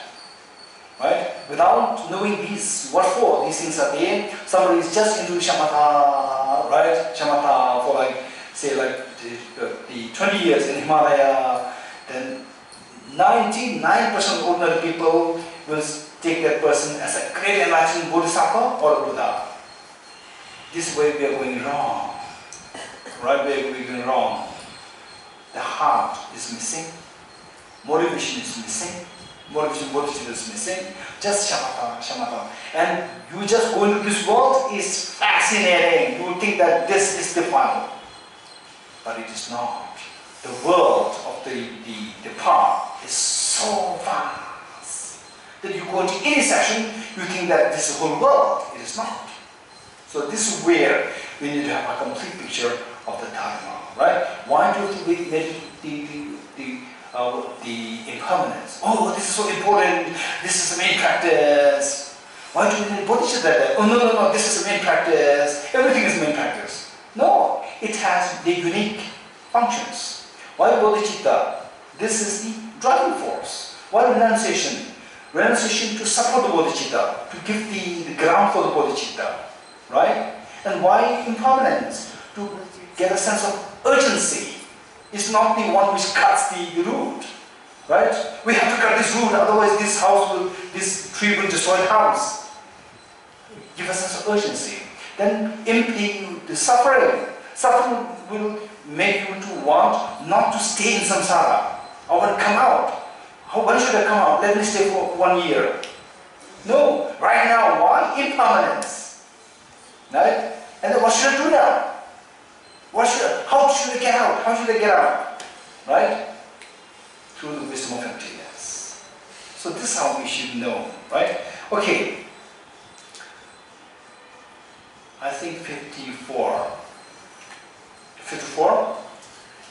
Right? Without knowing these, what for? These things are there. Somebody is just into shamatha, right? Shamatha for the 20 years in Himalaya, then 99% of ordinary people will take that person as a great enlightened bodhisattva or a Buddha. This way we are going wrong. Right way we are going wrong. The heart is missing. Motivation is missing. Motivation is missing. Just shamatha. And you just go into this world is fascinating. You will think that this is the final. But it is not. The world of the path is so vast that you go into any session, you think that this is the whole world. It is not. So this is where we need to have a complete picture of the Dharma, right? Why do we meditate the impermanence? Oh, this is so important. This is the main practice. Why do we need bodhicitta? Oh, no, this is the main practice. Everything is main practice. No, it has the unique functions. Why bodhicitta? This is the driving force. Why renunciation? Renunciation to support the bodhicitta, to give the ground for the bodhicitta, right? And why impermanence? To get a sense of urgency. It's not the one which cuts the root, right? We have to cut this root, otherwise this tree will destroy the house. Give a sense of urgency. Then the suffering will make you to want not to stay in samsara. I want to come out. When should I come out? Let me stay for 1 year. No, right now, why? Impermanence. Right? And then what should I do now? How should I get out? How should I get out? Right? Through the wisdom of emptiness. So this is how we should know, right? Okay. I think 54. 54.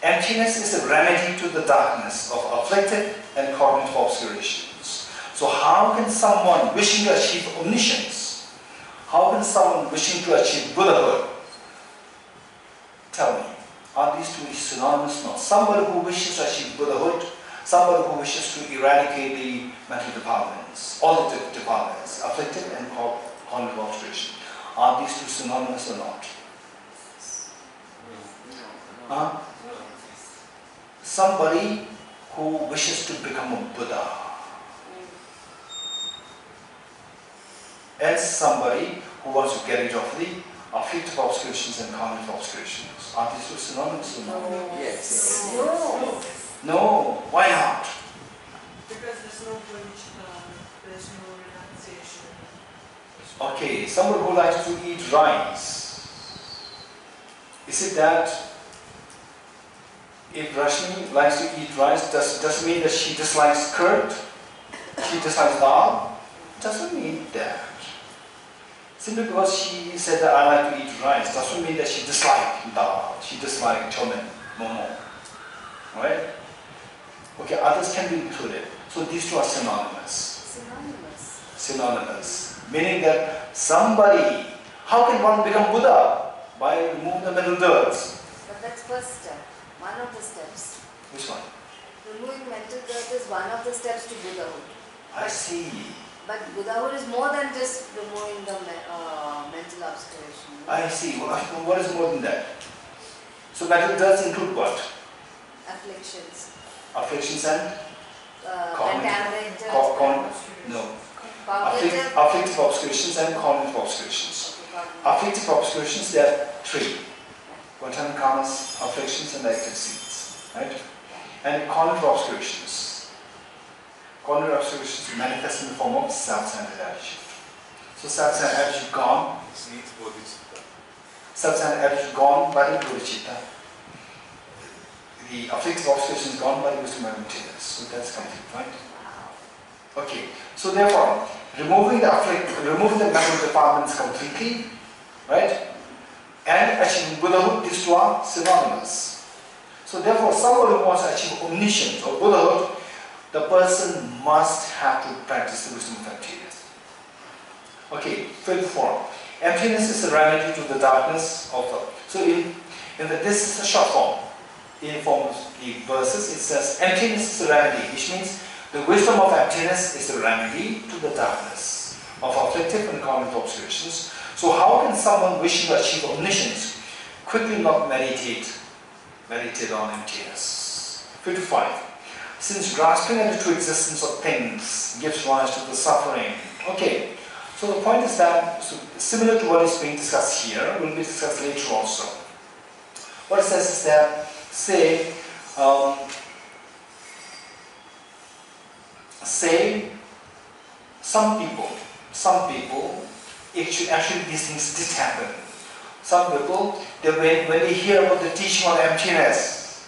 Emptiness is a remedy to the darkness of afflicted and cognitive obscurations. So how can someone wishing to achieve omniscience, how can someone wishing to achieve Buddhahood, tell me, are these two synonymous? No. Somebody who wishes to achieve Buddhahood, somebody who wishes to eradicate the mental defilements, all the defilements, afflicted and cognitive obscuration. Are these two synonymous or not? Somebody who wishes to become a Buddha and somebody who wants to get rid of the afflictive obscurations and cognitive obscurations. Are these two synonymous or not? Yes. No. Why not? Because there's no bodhicitta, there's no renunciation. Okay, someone who likes to eat rice. Is it that if Rashmi likes to eat rice, does it mean that she dislikes curd? She dislikes dal? Doesn't mean that. Simply because she said that I like to eat rice doesn't mean that she dislikes dal. She dislikes choe, momo. Right? Okay, others can be included. So these two are synonymous. Synonymous. Meaning that somebody, how can one become Buddha? By removing the mental dirt. But that's first step. One of the steps. Which one? Removing mental dirt is one of the steps to Buddhahood. I see. But Buddhahood is more than just removing the mental obscuration. I see. What is more than that? So mental dirt include what? Afflictions. Afflictions and? Contaminated. No. Cognitive. Afflictive obscurations and cognitive obscurations. Afflictive obscurations, there are three. Vantana karmas, afflictions and active seeds. Right? And cognitive obscurations. Cognitive obscurations manifest in the form of self-centered attitude. So self-centered attitude gone. Self-centered attitude gone by the bodhicitta. The afflictive obscurations gone by the wisdom of emptiness. So that's complete, right? Okay. So therefore, removing the mental defilements completely, right? And achieving Buddhahood, these two are synonymous. So therefore, somebody who wants to achieve omniscience or Buddhahood, the person must have to practice the wisdom of emptiness. Okay, fifth form. Emptiness is a remedy to the darkness of the... So this is a short form. In form of the verses, it says, emptiness is a remedy, which means the wisdom of emptiness is the remedy to the darkness of afflictive and cognitive obscurations. So how can someone wishing to achieve omniscience quickly not meditate on emptiness? 55. Since grasping at the true existence of things gives rise to the suffering. Okay, so the point is that, similar to what is being discussed here, will be discussed later also. What it says is that, say some people, actually these things did happen. Some people, when they hear about the teaching on emptiness,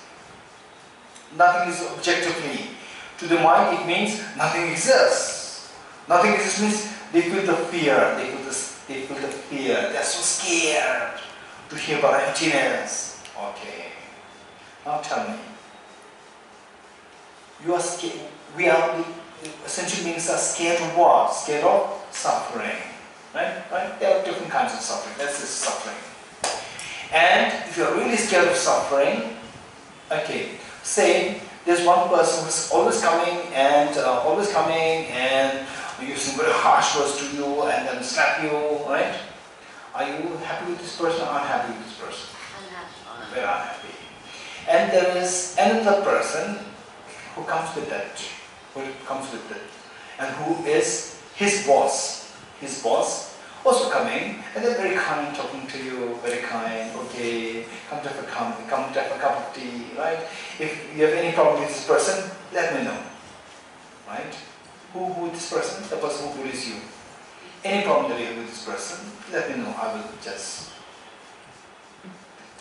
nothing is objectively. To the mind, it means nothing exists. Nothing exists means they feel the fear. They feel the fear hear. They are so scared to hear about emptiness. Okay. Now tell me. You are scared. We are, essentially beings are scared of what? Scared of suffering. Right? Right? There are different kinds of suffering. That's just suffering. And if you're really scared of suffering, okay, say there's one person who's always coming and using very harsh words to you and then slap you, right? Are you happy with this person or unhappy with this person? Unhappy. Very unhappy. And there is another person who comes with that, and who is his boss. His boss also coming, and they're very kind, talking to you, very kind, okay, come to have a cup of tea, right? If you have any problem with this person, let me know, right? Who is this person? The person who bullies you. Any problem that you have with this person, let me know, I will just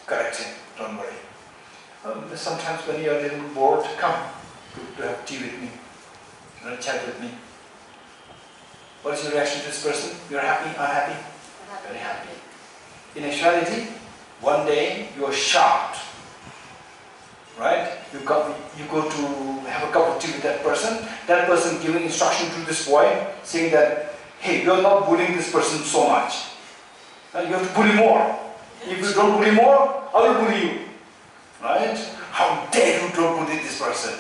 correct him, don't worry. Sometimes when you're a little bored, come to have tea with me, chat with me. What is your reaction to this person? You're happy, unhappy? Very happy. In actuality, one day you are shocked, right? You go to have a cup of tea with that person giving instruction to this boy, saying that, hey, you're not bullying this person so much. You have to bully more. If you don't bully more, I will bully you. Right? How dare you don't bully this person?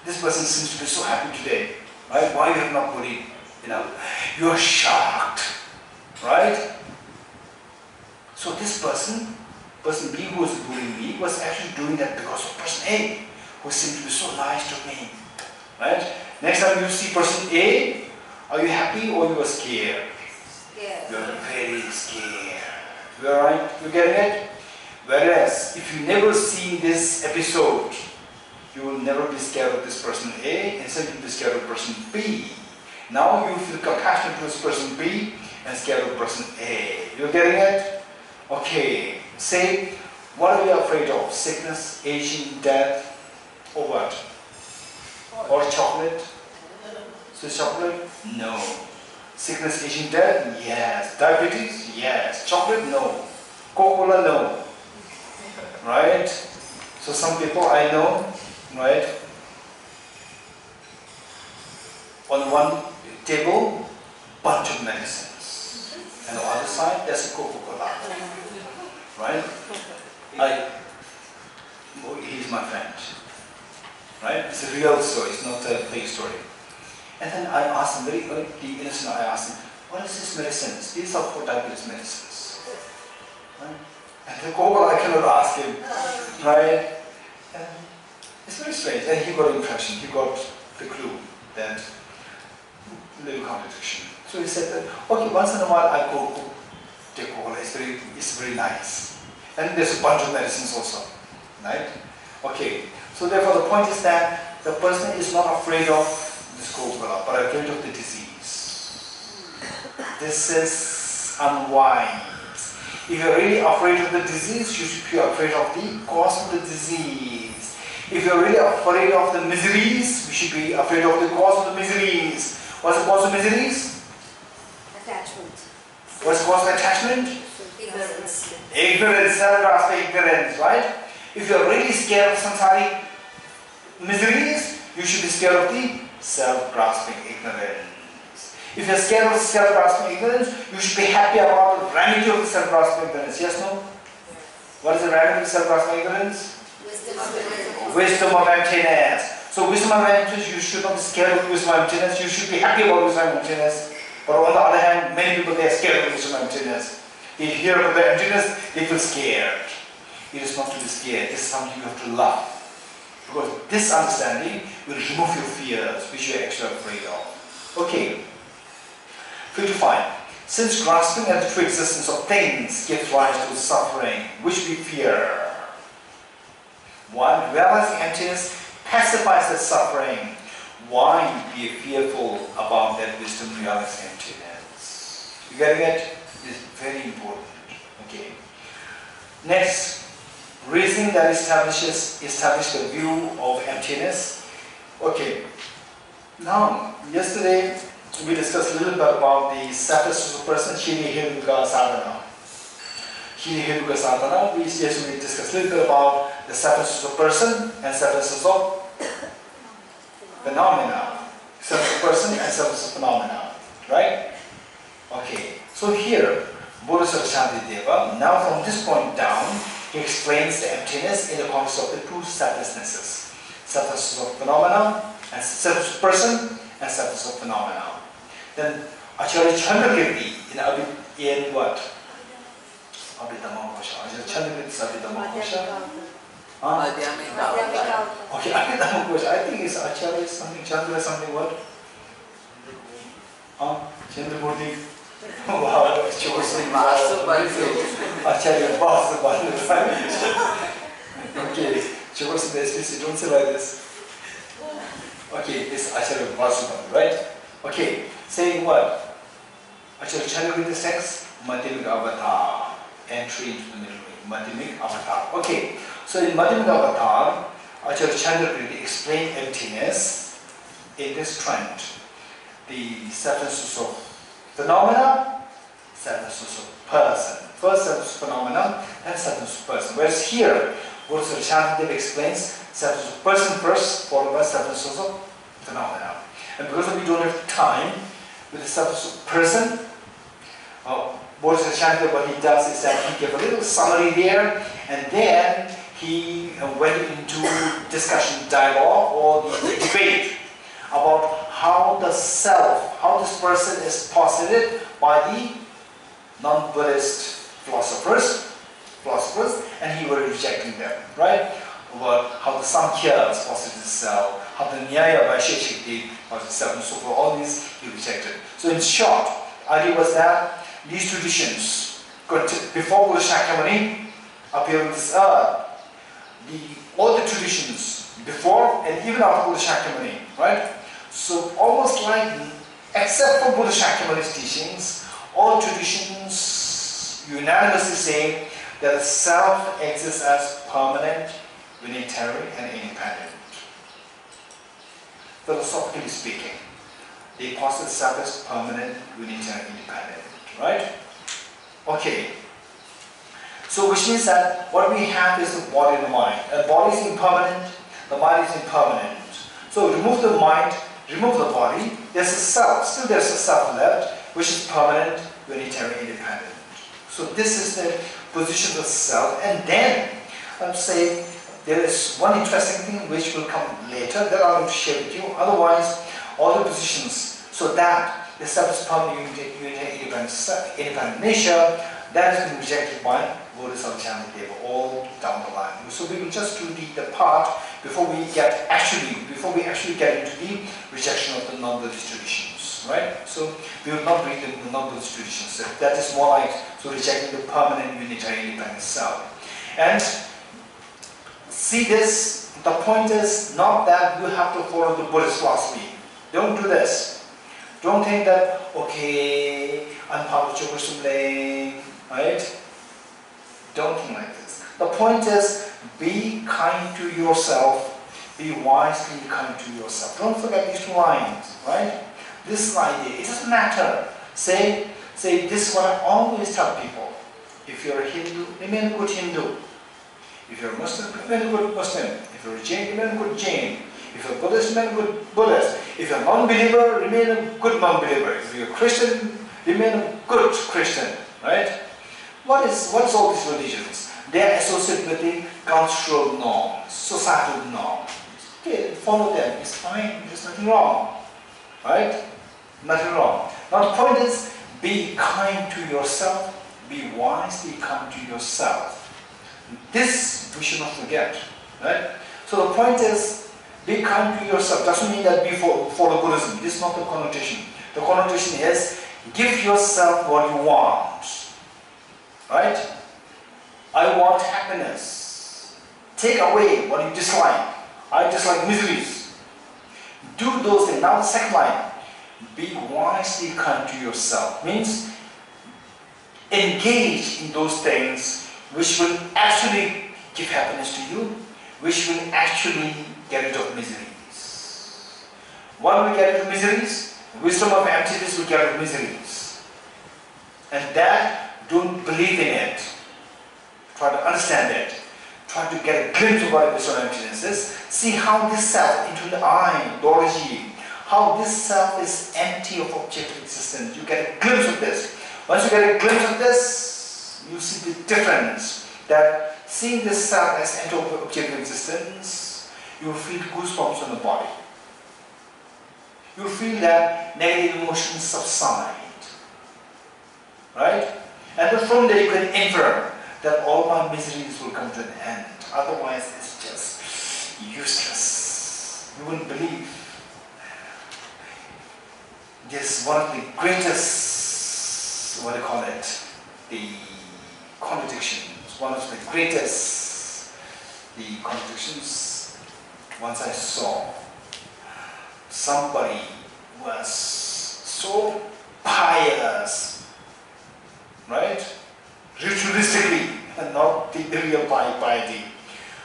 This person seems to be so happy today. Right? Why you have not bullied? You are shocked. Right? So this person B who was bullying me was actually doing that because of person A, who seemed to be so nice to me. Right? Next time you see person A, are you happy or you are scared? Scared. You are very scared. You are right? You getting it? Whereas, if you never see this episode, you will never be scared of this person A, instead you'll be scared of person B. Now you feel compassionate towards person B and scared of person A. You're getting it? Okay. Say, what are you afraid of? Sickness, aging, death, or what? Or chocolate? So chocolate? No. Sickness, aging, death? Yes. Diabetes? Yes. Chocolate? No. Coca-Cola? No. Right? So some people I know, right? On one table, bunch of medicines. And on the other side, there's a Coca-Cola. Right? He's my friend. Right? It's a real story, it's not a fake story. And then I asked him, very innocent, I asked him, what is this medicines? These are for diabetes medicines. Right? And the Coca-Cola, I cannot ask him. Right? And it's very strange. And he got the impression, he got the clue that little contradiction. So he said that, okay, once in a while I go take Coca-Cola, it's very nice. And there's a bunch of medicines also. Right? Okay. So therefore the point is that the person is not afraid of this Coca-Cola, but afraid of the disease. This is unwise. If you're really afraid of the disease, you should be afraid of the cause of the disease. If you're really afraid of the miseries, we should be afraid of the cause of the miseries. What's the cause of miseries? Attachment. What's the cause of attachment? Ignorance. Ignorance, self-grasping ignorance, right? If you're really scared of samsaric miseries, you should be scared of the self-grasping ignorance. If you're scared of self-grasping ignorance, you should be happy about the remedy of the self-grasping ignorance. Yes, no? What is the remedy of self-grasping ignorance? Wisdom of emptiness. So wisdom of emptiness, you should not be scared of wisdom of emptiness. You should be happy about wisdom of emptiness. But on the other hand, many people, they are scared of wisdom of emptiness. They hear about the emptiness, they feel scared. It is not to be scared, it is something you have to love. Because this understanding will remove your fears, which you are actually afraid of. Okay. 55. Since grasping at the true existence of things gives rise to suffering, which we fear. 1. Realizing emptiness pacifies the suffering. Why be fearful about that wisdom realizing emptiness? You getting it? It's very important. Okay. Next. Reasoning that established the view of emptiness. Okay. Now, yesterday we discussed a little bit about the status of a person, Hiri-Hiruka Sadhana. Hiri-Hiruka Sadhana, we discussed a little bit about the status of a person and status of phenomena. Status of person and status of phenomena. Right? Okay. So here, Bodhisattva Shantideva, now from this point down, he explains the emptiness in the context of the two statuslessnesses. Status of phenomena and status of person and status of phenomena. Then Acharya Chandrakirti in what? Abhidhammakosha. Acharya Chandrakirti is Abhidhammakosha. Okay, Abhidhammakosha. I think it's Acharya something, Chandra something what? Chandramurti. Wow, Choe. Acharya Basu. Okay, Choe SPC, don't say like this. Okay, this is Acharya Basu, right? Okay, saying what? Acharya Chandrakirti's text, Madhyamika Avatar, entry into the middle way, Madhyamika Avatar. Okay, so in Madhyamika Avatar, Acharya Chandrakirti explained emptiness in this trend. The substances of phenomena, substances of person. First substance of phenomena, then substance of person. Whereas here, Bodhisattva Shantideva explains substance of person first, followed by substances of phenomena. And because we don't have time with the substance of person, Bodhisattva Shantideva, what he does is that he gave a little summary there, and then he went into discussion, dialogue, or the debate about how the self, how this person is posited by the non-Buddhist philosophers, and he was rejecting them, right? About how the Samkhya posited the self, how the Nyaya Vaisheshik posited the self, and so forth. All these he rejected. So in short, idea was that these traditions, before Buddha Shakyamuni appeared on this earth, all the traditions before and even after Buddha Shakyamuni, right? So almost like, except for Buddha Shakyamuni's teachings, all traditions unanimously say that the self exists as permanent, unitary, and independent. Philosophically speaking, they posit self as permanent, unitary, and independent, right? Okay. So which means that what we have is the body and the mind. The body is impermanent, the mind is impermanent. So remove the mind, remove the body, there's a self, still there's a self left, which is permanent, unitary, independent. So this is the position of self, and then I'm saying there is one interesting thing which will come later that I'm going to share with you. Otherwise, all the positions, so that the self is permanent, unitary, independent nature, that has been rejected by Bodhisattva Shantideva all down the line. So we will just do the part before we actually get into the rejection of the non-Buddhist traditions, right? So we will not read the non-Buddhist traditions. That is more like rejecting the permanent, unitary, independent self. And see this. The point is not that you have to follow the Buddhist philosophy. Don't do this. Don't think that okay, I'm part of Choe Ling, right? Don't think like this. The point is, be kind to yourself, be wisely kind to yourself. Don't forget these two lines, right? This is the idea. It doesn't matter. Say, this is what I always tell people. If you're a Hindu, remain a good Hindu. If you're a Muslim, remain a good Muslim. If you're a Jain, remain a good Jain. If you're a Buddhist, remain a good Buddhist. If you're a non-believer, remain a good non-believer. If you're a Christian, remain a good Christian, right? What is all these religions? They are associated with the cultural norms, societal norms. Okay, follow them, it's fine, there's nothing wrong. Right? Nothing wrong. Now the point is, be kind to yourself, be wisely kind to yourself. This we should not forget. Right? So the point is, be kind to yourself. Doesn't mean that be follow Buddhism. This is not the connotation. The connotation is, give yourself what you want. Right? I want happiness. Take away what you dislike. I dislike miseries. Do those things. Now the second line. Be wisely kind to yourself. Means engage in those things which will actually give happiness to you, which will actually get rid of miseries. What will get rid of miseries? Wisdom of emptiness will get rid of miseries. And that, don't believe in it. Try to understand it. Try to get a glimpse of what wisdom of emptiness is. See how this self, into the eye, Dorji, how this self is empty of objective existence. You get a glimpse of this. Once you get a glimpse of this, you see the difference. That seeing this self as empty of objective existence, you will feel goosebumps on the body. You will feel that negative emotions subside. Right? And then from there you can infer that all my miseries will come to an end. Otherwise it's just useless. You wouldn't believe. This is one of the greatest, what do you call it, the contradictions. One of the greatest, the contradictions. Once I saw somebody was so pious, right? Ritualistically, and not the real piety.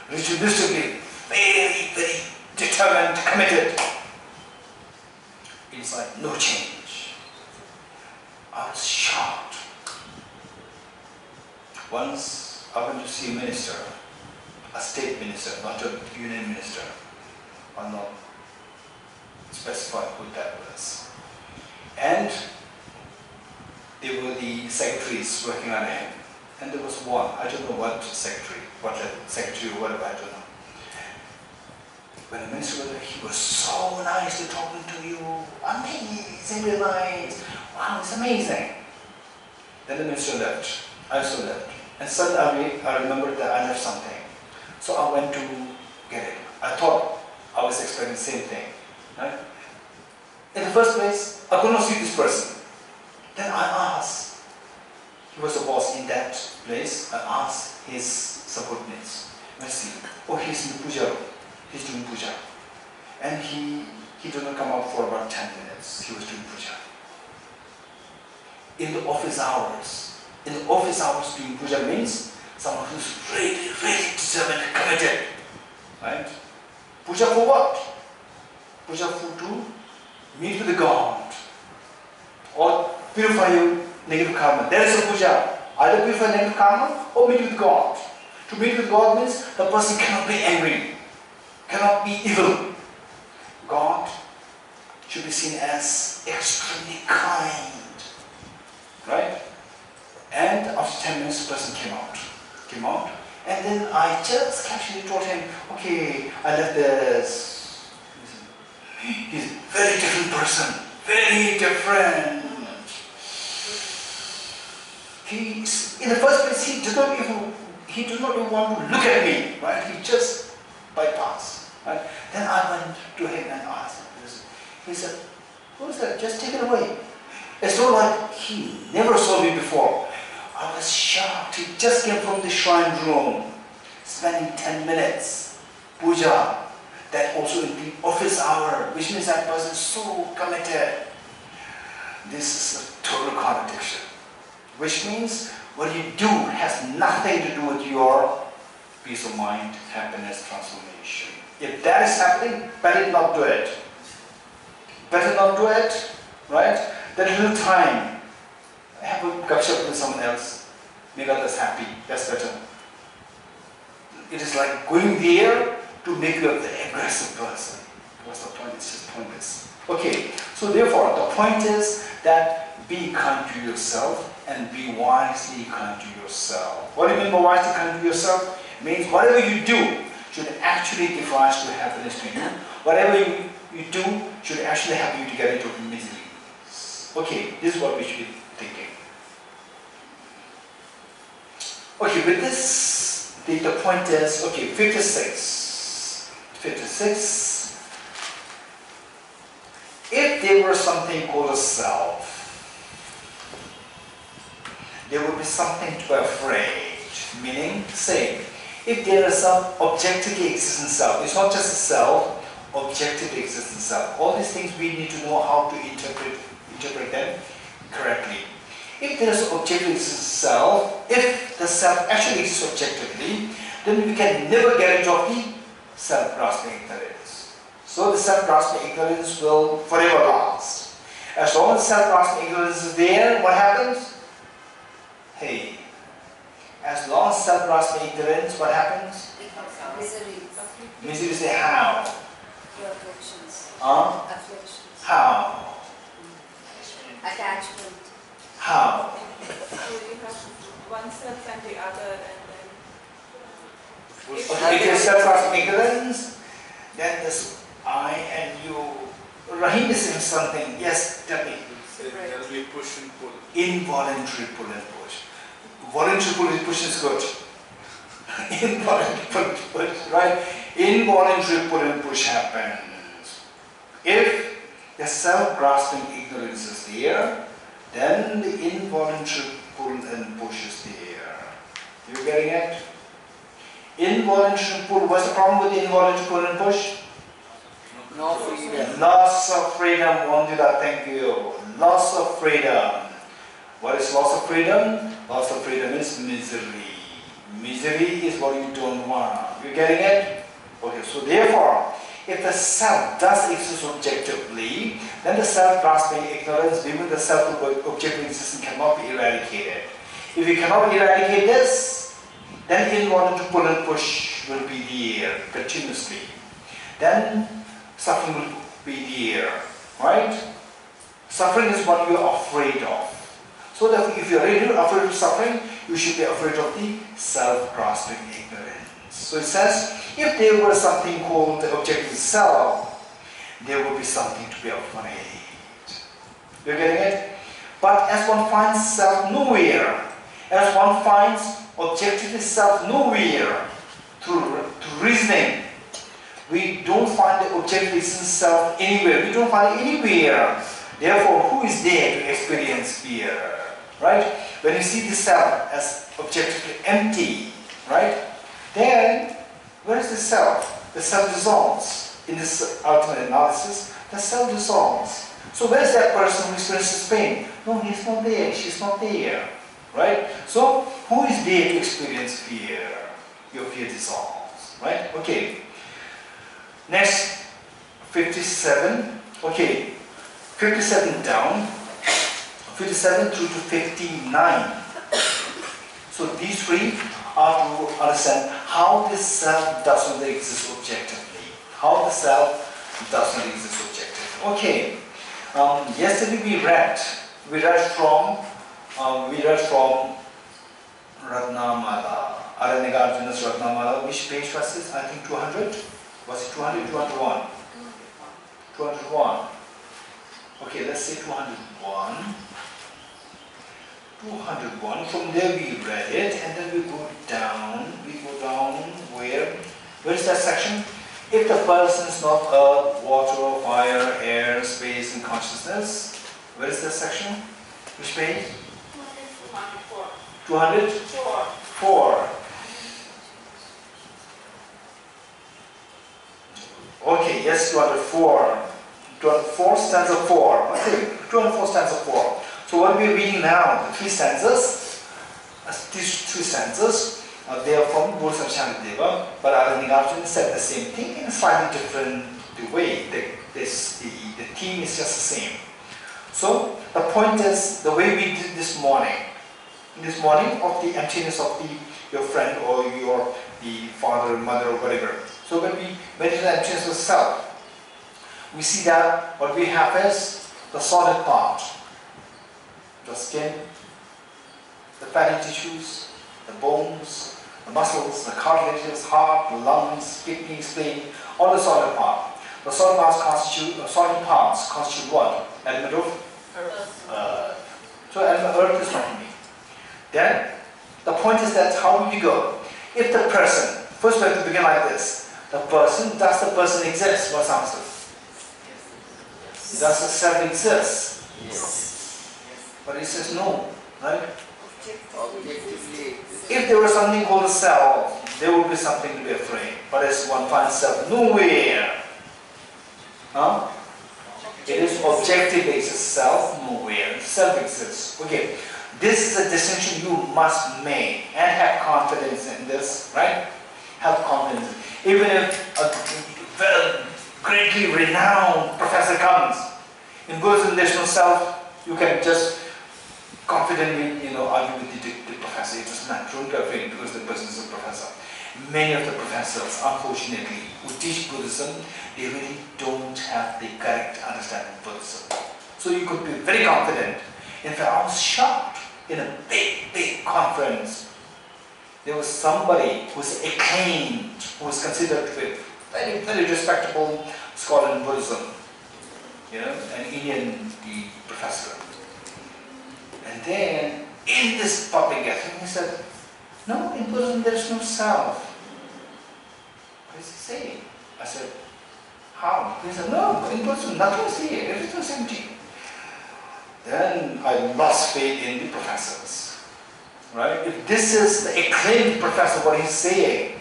Ritualistically, very, very determined, committed. It's like no change. I was shocked. Once I went to see a minister, a state minister, not a union minister. I'll not specify who that was. And they were the secretaries working under him. And there was one, I don't know what secretary, or whatever, I don't know. When the minister was there, he was so nice to talking to you, amazingly nice, wow, it's amazing. Then the minister left, I also left. And suddenly I remembered that I left something. So I went to get it. I thought I was expecting the same thing. Right? In the first place, I could not see this person. Then I asked, he was the boss in that place, I asked his subordinates, let's see, oh, he's in the puja, he's doing puja. And he did not come out for about 10 minutes, he was doing puja. In the office hours doing puja means someone who's really, really determined and committed. Right? Puja for what? Puja for to meet with the God or purify your negative karma. There is a puja. Either purify negative karma or meet with God. To meet with God means the person cannot be angry, cannot be evil. God should be seen as extremely kind. Right? And after 10 minutes the person came out. And then I just casually told him, okay, I left this. He's a very different person. Very different. In the first place, he did not even want to look at me, right? He just bypassed. Right? Then I went to him and asked him. He said, who's that? Just take it away. It's not like he never saw me before. I was shocked. He just came from the shrine room, spending 10 minutes, puja, that also in the office hour, which means that person is so committed. This is a total contradiction. Which means what you do has nothing to do with your peace of mind, happiness, transformation. If that is happening, better not do it. Better not do it, right? That little time, have a gupshup with someone else, make others happy, that's better. It is like going there to make you an aggressive person. What's the point? It's just pointless. Okay, so therefore the point is that be kind to yourself and be wisely kind to yourself. What do you mean by wisely kind to yourself? It means whatever you do should actually give rise to happiness to you. Whatever you do should actually help you to get into misery. Okay, this is what we should be thinking. Okay, with this, the point is, okay, 56. If there were something called a self, there would be something to be afraid. Meaning, say, if there is some objectively existent self, it's not just a self, objectively existent self. All these things we need to know how to interpret them correctly. If there is an objectively existent self, if the self actually exists objectively, then we can never get rid of the self-grasping ignorance. So the self-grasping ignorance will forever last. As long as self-grasping ignorance is there, what happens? Hey, as long as self-grasping ignorance, what happens? Misery. Misery say how? Afflictions. Afflictions. How? Attachment. How? So you have oneself and the other, and then Okay, it is self-grasping ignorance, then this I and you. Rahim is saying something. Yes, tell me. There will be push and pull. Involuntary pull and push. Voluntary pull and push is good. Involuntary pull and push, right? Involuntary pull and push happens. If the self-grasping ignorance is there, then the involuntary pull and push is there. You getting it? Involuntary pull. What's the problem with the involuntary pull and push? No freedom. Loss of freedom, Wandila, thank you. Loss of freedom. What is loss of freedom? Loss of freedom is misery. Misery is what you don't want. You getting it? Okay, so therefore, if the self does exist objectively, then the self-grasping ignorance, even the self-objective existence cannot be eradicated. If you cannot eradicate this, then involuntary pull and push will be there continuously. Then suffering will be there, right? Suffering is what you are afraid of. So that if you are really afraid of suffering, you should be afraid of the self-grasping ignorance. So it says, if there were something called the objective self, there would be something to be afraid. You're getting it? But as one finds self nowhere, as one finds objective self nowhere through reasoning, we don't find the objective self anywhere. We don't find it anywhere. Therefore, who is there to experience fear? Right? When you see the self as objectively empty, right? Then, where is the self? The self dissolves. In this ultimate analysis, the self dissolves. So where is that person who experiences pain? No, he's not there. She's not there. Right? So, who is there to experience fear? Your fear dissolves. Right? Okay. Next, 57. Okay, 57 down. 57 through to 59. So these three are to understand how this self does not exist objectively. How the self does not exist objectively. Okay. Yesterday we read from Ratnamala, Arya Nagarjuna's Ratnamala. Which page was this? I think 200. Was it 200? 201. 201. Okay, let's say 201. 201. From there we read it, and then we go down. We go down where? Where is that section? If the person is not earth, water, fire, air, space, and consciousness. Where is that section? Which page? 204. Okay, yes, 204. 204 stanza 4. Okay, 204 stanza 4. So what we're reading now, the three stanzas, these three stanzas, they are from Bodhisattva Shantideva, but Arya Nagarjuna said the same thing in a slightly different way. The theme is just the same. So the point is, the way we did this morning of the emptiness of your friend or the father, mother, or whatever. So when we went to the emptiness of self, we see that what we have is the solid part, the skin, the fatty tissues, the bones, the muscles, the cartilages, heart, the lungs, kidneys, spleen, all the solid part. The solid parts constitute what? Element of earth. So element of earth is not me. Then the point is that how do we go? If the person, first we have to begin like this. Does the person exist? What's the answer? Does the self exist? Yes. But it says no, right? Objectively. If there was something called a self, there would be something to be afraid. But as one finds self nowhere, it is objective basis, self nowhere. Self exists. Okay. This is a distinction you must make and have confidence in this, right? Have confidence. Even if a greatly renowned professor comes, In Buddhism, there's no self. You can just confidently, argue with the professor. It doesn't matter. Don't be afraid because the person is a professor. Many of the professors, unfortunately, who teach Buddhism, they really don't have the correct understanding of Buddhism. So you could be very confident. In fact, I was shocked in a big conference. There was somebody who was acclaimed, who was considered to be a very respectable scholar in Buddhism, an Indian professor. And then, in this public gathering, he said, no, in Buddhism there is no self. What is he saying? I said, how? He said, no, in Buddhism nothing is here, everything is empty. Then I lost faith in the professors. Right? If this is the acclaimed professor, what he's saying,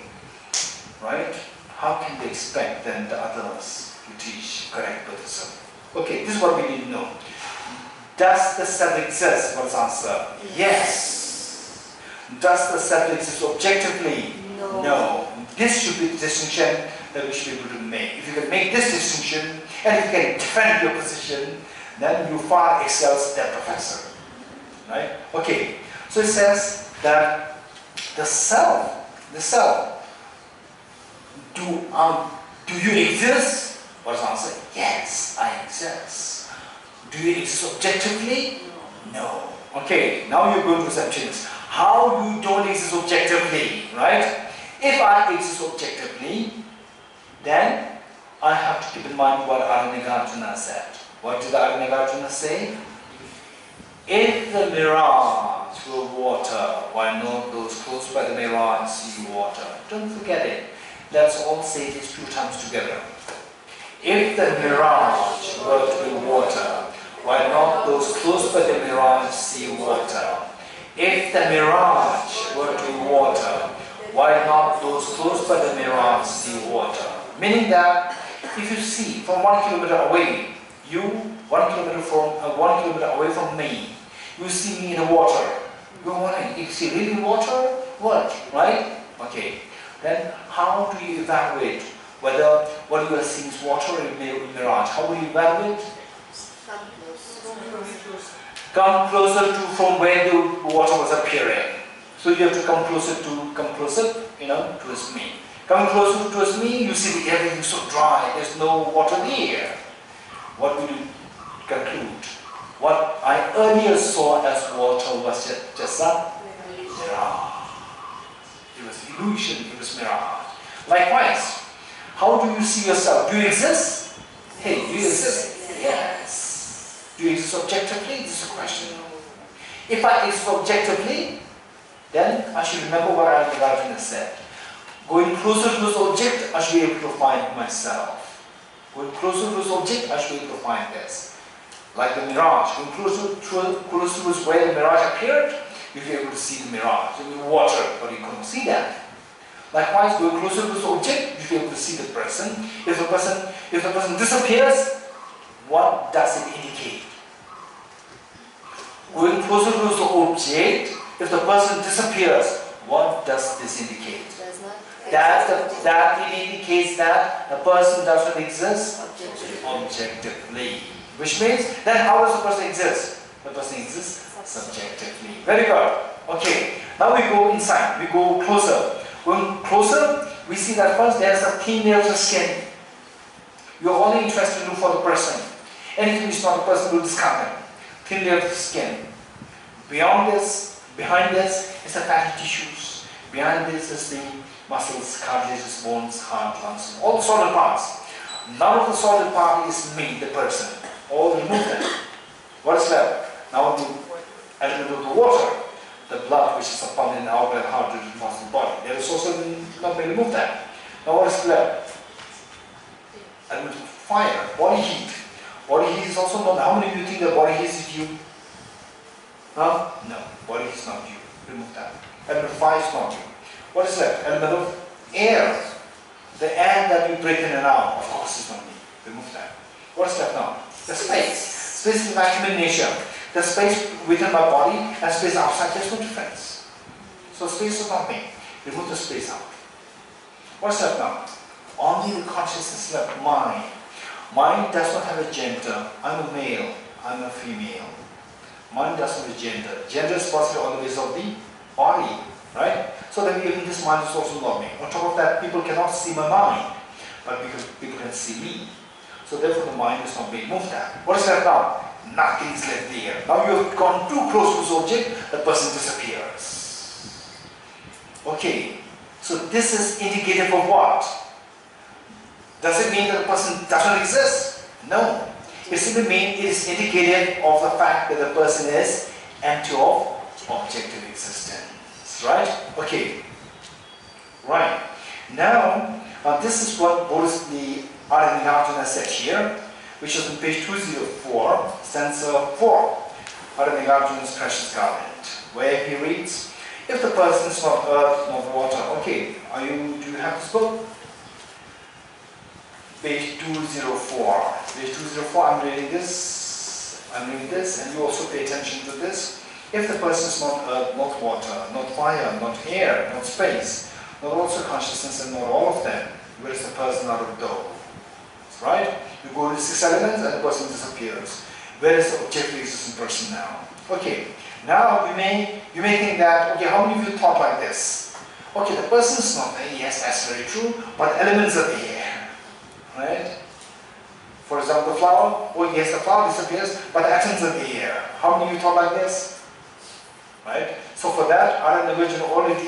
right? How can they expect then the others to teach correct Buddhism? Okay, this is what we need to know. Does the self exist? What's the answer? Yes. Does the self exist objectively? No. No. This should be the distinction that we should be able to make. If you can make this distinction and if you can defend your position, then you far excels that professor. Right? Okay. So it says that the self, do you exist? What's the answer? Yes, I exist. Do you exist objectively? No. Okay, now you're going to subjects. How you don't exist objectively, right? If I exist objectively, then I have to keep in mind what Arya Nagarjuna said. What did Arya Nagarjuna say? If the mirage were water, why not those close by the mirage see water? Don't forget it. Let's all say this 2 times together. If the mirage were to be water, why not those close by the mirage see water? If the mirage were to be water, why not those close by the mirage see water? Meaning that if you see from 1 kilometer away, you 1 kilometer away from me, you see me in the water. You're wondering, you see really water? What? Right? Okay. Then how do you evaluate whether what you are seeing is water or mirage? How will you evaluate? Come closer to from where the water was appearing. So you have to come closer towards me. Come closer towards me, you see the everything so dry, there's no water there. What will you conclude? What I earlier saw as water was just a mirage. It was illusion, it was mirage. Likewise, how do you see yourself? Do you exist? Hey, do you exist? Yes. Do you exist objectively? This is a question. If I exist objectively, then I should remember what Arya Nagarjuna said. Going closer to this object, I should be able to find myself. Going closer to this object, I should be able to find this. Like the mirage, going closer to where the mirage appeared, you'll be able to see the mirage. In the water, but you couldn't see that. Likewise, going closer to this object, you'll be able to see the person. If the person disappears, what does it indicate? Going closer to this object, if the person disappears, what does this indicate? That it indicates that the person doesn't exist objectively. Which means, then how does the person exist? The person exists subjectively. Very good. Okay, now we go inside, we go closer. Going closer, we see that first there's a thin layer of skin. You're only interested in for the person. Anything which is not a person will discard them. Thin layer of skin. Behind this is the fatty tissues. Behind this is the muscles, cartilages, bones, heart, lungs, all the solid parts. None of the solid part is me, the person. All remove them. What is left? Now the element of the water, the blood which is pumped in the outlet heart to the muscle body. There is also not been removed that. Now what is left? Element of fire, body heat. Body heat is also not. How many of you think that body heat is you? Huh? No, body heat is not you. Remove that. Element of fire is not you. What is left? Element of air. The air that we breathe in and out, of course, is not me. Remove that. What is left now? The space. Space is vacuum in nature. The space within my body and space outside, there's no difference. So space is not me. Remove the space out. What's left now? Only the consciousness left, mind. Mind does not have a gender. I'm a male, I'm a female. Mind doesn't have a gender. Gender is possibly on the basis of the body, right? So then even this mind is also not me. On top of that, people cannot see my mind, but because people can see me. So therefore the mind is not being moved at. What is left now? Nothing is left there. Now you have gone too close to this object, the person disappears. Okay, so this is indicative of what? Does it mean that the person doesn't exist? No. It simply means it is indicative of the fact that the person is empty of objective existence. Right? Okay. Right. Now, this is what the Arya Nagarjuna said here, which is on page 204, stanza 4, Arya Nagarjuna's precious garment, where he reads, if the person is not earth, not water, okay, do you have this book? Page 204. Page 204, I'm reading this, and you also pay attention to this. If the person is not earth, not water, not fire, not air, not space, not also consciousness and not all of them, where is the person out of those? Right? You go to the 6 elements and the person disappears. Where is the objectively existing person now? Okay, now you may think that, okay, how many of you thought like this? Okay, the person is not there, yes, that's very true, but elements are there. Right? For example, the flower, oh yes, the flower disappears, but the atoms are there. How many of you thought like this? Right? So for that, Arya Nagarjuna already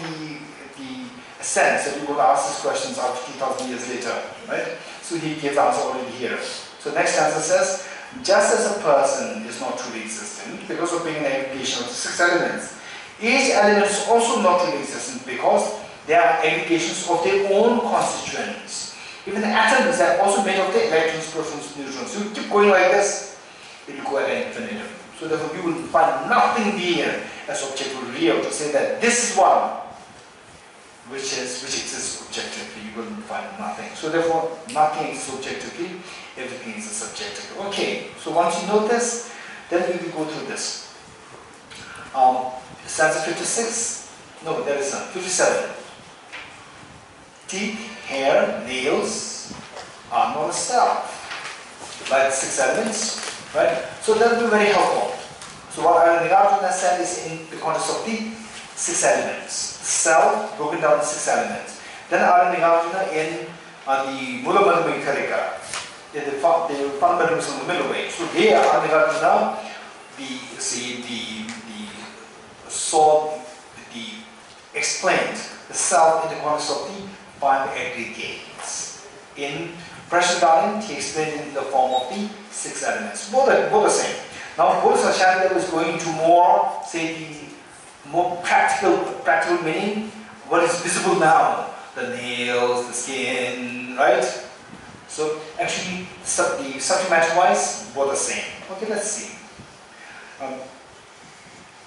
the sense that you would ask these questions after 2,000 years later. Right? So he gives the answer already here. So next stanza says, just as a person is not truly existent because of being an aggregation of the 6 elements, each element is also not truly existent because they are aggregations of their own constituents. Even the atoms are also made of the electrons, protons, neutrons. You keep going like this, it will go at infinitum. So therefore you will find nothing there as objectively real to say that this is one which exists objectively. You will find nothing. So therefore nothing exists objectively, everything is subjective. Okay, so once you know this, then we will go through this. Stanza 56, no, there is none. 57. Teeth, hair, nails are not a self, like the 6 elements, right? So that will be very helpful. So what Arya Nagarjuna said is in the context of the 6 elements. The self broken down into 6 elements. Then Arya Nagarjuna in the Mula Madhyamika Karika, the fundamentals of the middle way. So here Arya Nagarjuna, explained the self in the context of the 5 aggregates. In Precious Garland, he explained in the form of the 6 elements. Both are same. Now, Bodhisattva is going to more, say, the more practical meaning. What is visible now? The nails, the skin, right? So, actually, the subject matter wise, both are same. Okay, let's see.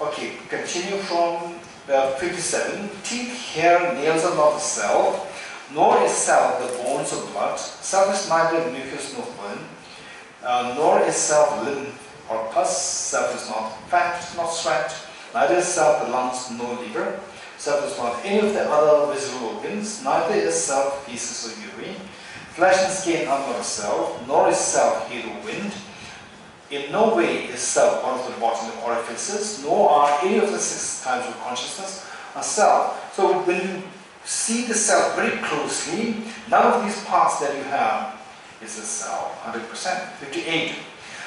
Okay, continue from 57. Teeth, hair, nails are not the self, nor is self the bones or blood. Self is neither mucus nor bone, nor is self lymph or pus. Self is not fat, not sweat. Neither is self the lungs nor liver. Self is not any of the other visceral organs. Neither is self feces or urine. Flesh and skin are not a self, nor is self heat or wind. In no way is self one of the bodily orifices, nor are any of the 6 types of consciousness a self. So when you see the self very closely, none of these parts that you have is a self, 100%. 58.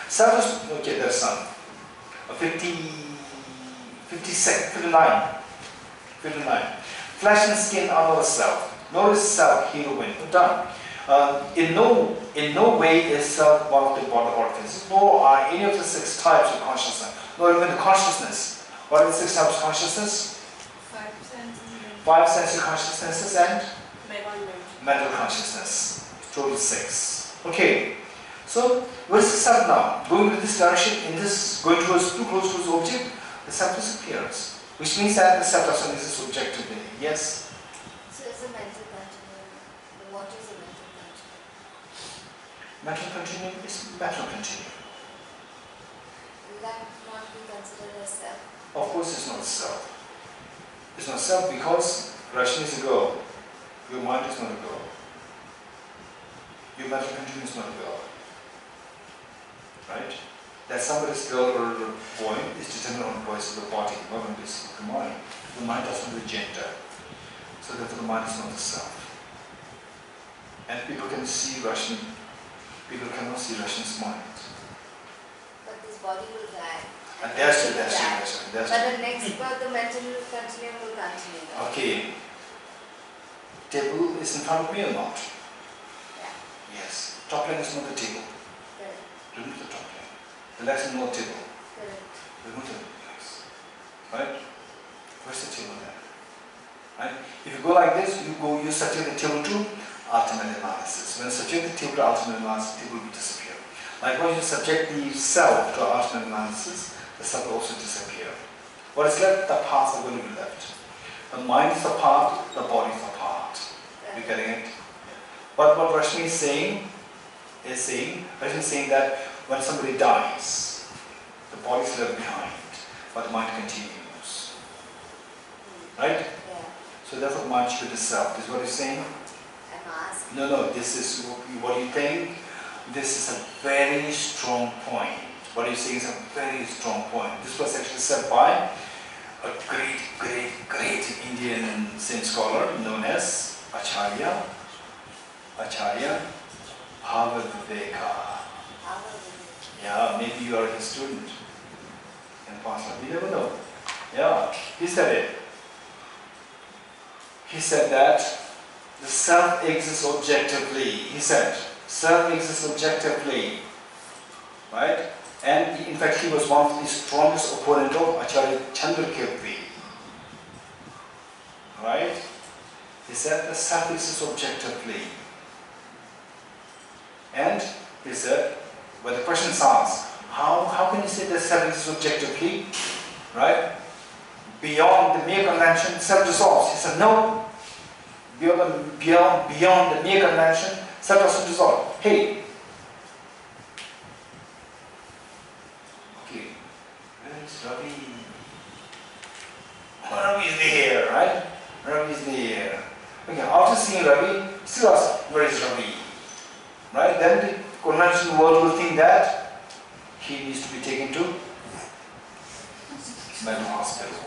Self is, okay, there's some. 59. Flesh and skin are not a self, nor is self heat or wind. Done. In no way is self one of the bodily orifices, nor are any of the 6 types of consciousness, nor even the consciousness. What are the 6 types of consciousness? 5 sensory consciousnesses and mental consciousness. Total 6. Okay. So where is the self now? Going in this direction, going towards too close to this object, the self disappears. Which means that the self doesn't exist objectively. Yes? So it's a mental continuum. What is a mental continuum? Mental continuum is mental continuum. Will that not be considered as self? Of course it's not self. It's not self because Rashmi is a girl. Your mind is not a girl. Your mental continuum is not a girl. right? That somebody's girl or boy is determined on the voice of the body, not on the basis of the mind. The mind doesn't have a gender, so therefore the mind is not the self. And people cannot see Russian's mind. But this body will die. And that's it. But the next birth, the mental will continue. Okay. Table is in front of me or not? Yeah. Yes. Top line is not the table. Correct. Remove the top line. The legs is not table. Correct. Remove the legs. Right? Where's the table there? Right? If you go like this, you subject the table to ultimate analysis. When you subject the table to ultimate analysis, the table will disappear. Likewise, you subject the self to ultimate analysis, the self will also disappear. What is left? The parts are going to be left. The mind is a part, the body is a part. You getting it? But what Rashmi is saying, that when somebody dies, the body is left behind, but the mind continues. Right? Yeah. So therefore the mind should be the self. This is what he's saying? I'm asking. No, this is what you think. This is a very strong point. What he's saying is a very strong point. This was actually said by a great Indian Zen scholar known as Acharya Bhavaviveka. Yeah, maybe you are his student in past life. You never know. Yeah, he said it. He said that the self exists objectively. He said, self exists objectively. Right? And in fact, he was one of the strongest opponents of Acharya Chandrakirti. Right? He said the self exists objectively. And he said, when the question is asked, how can you say that self exists objectively? Right? Beyond the mere convention, self dissolves. He said, no. Beyond the mere convention, self doesn't dissolve. Hey. Okay. Where is Ravi? Ravi is there, right? Ravi is there. Okay, after seeing Ravi, still ask, where is Ravi? Right? Then the conventional world will think that he needs to be taken to mental hospital.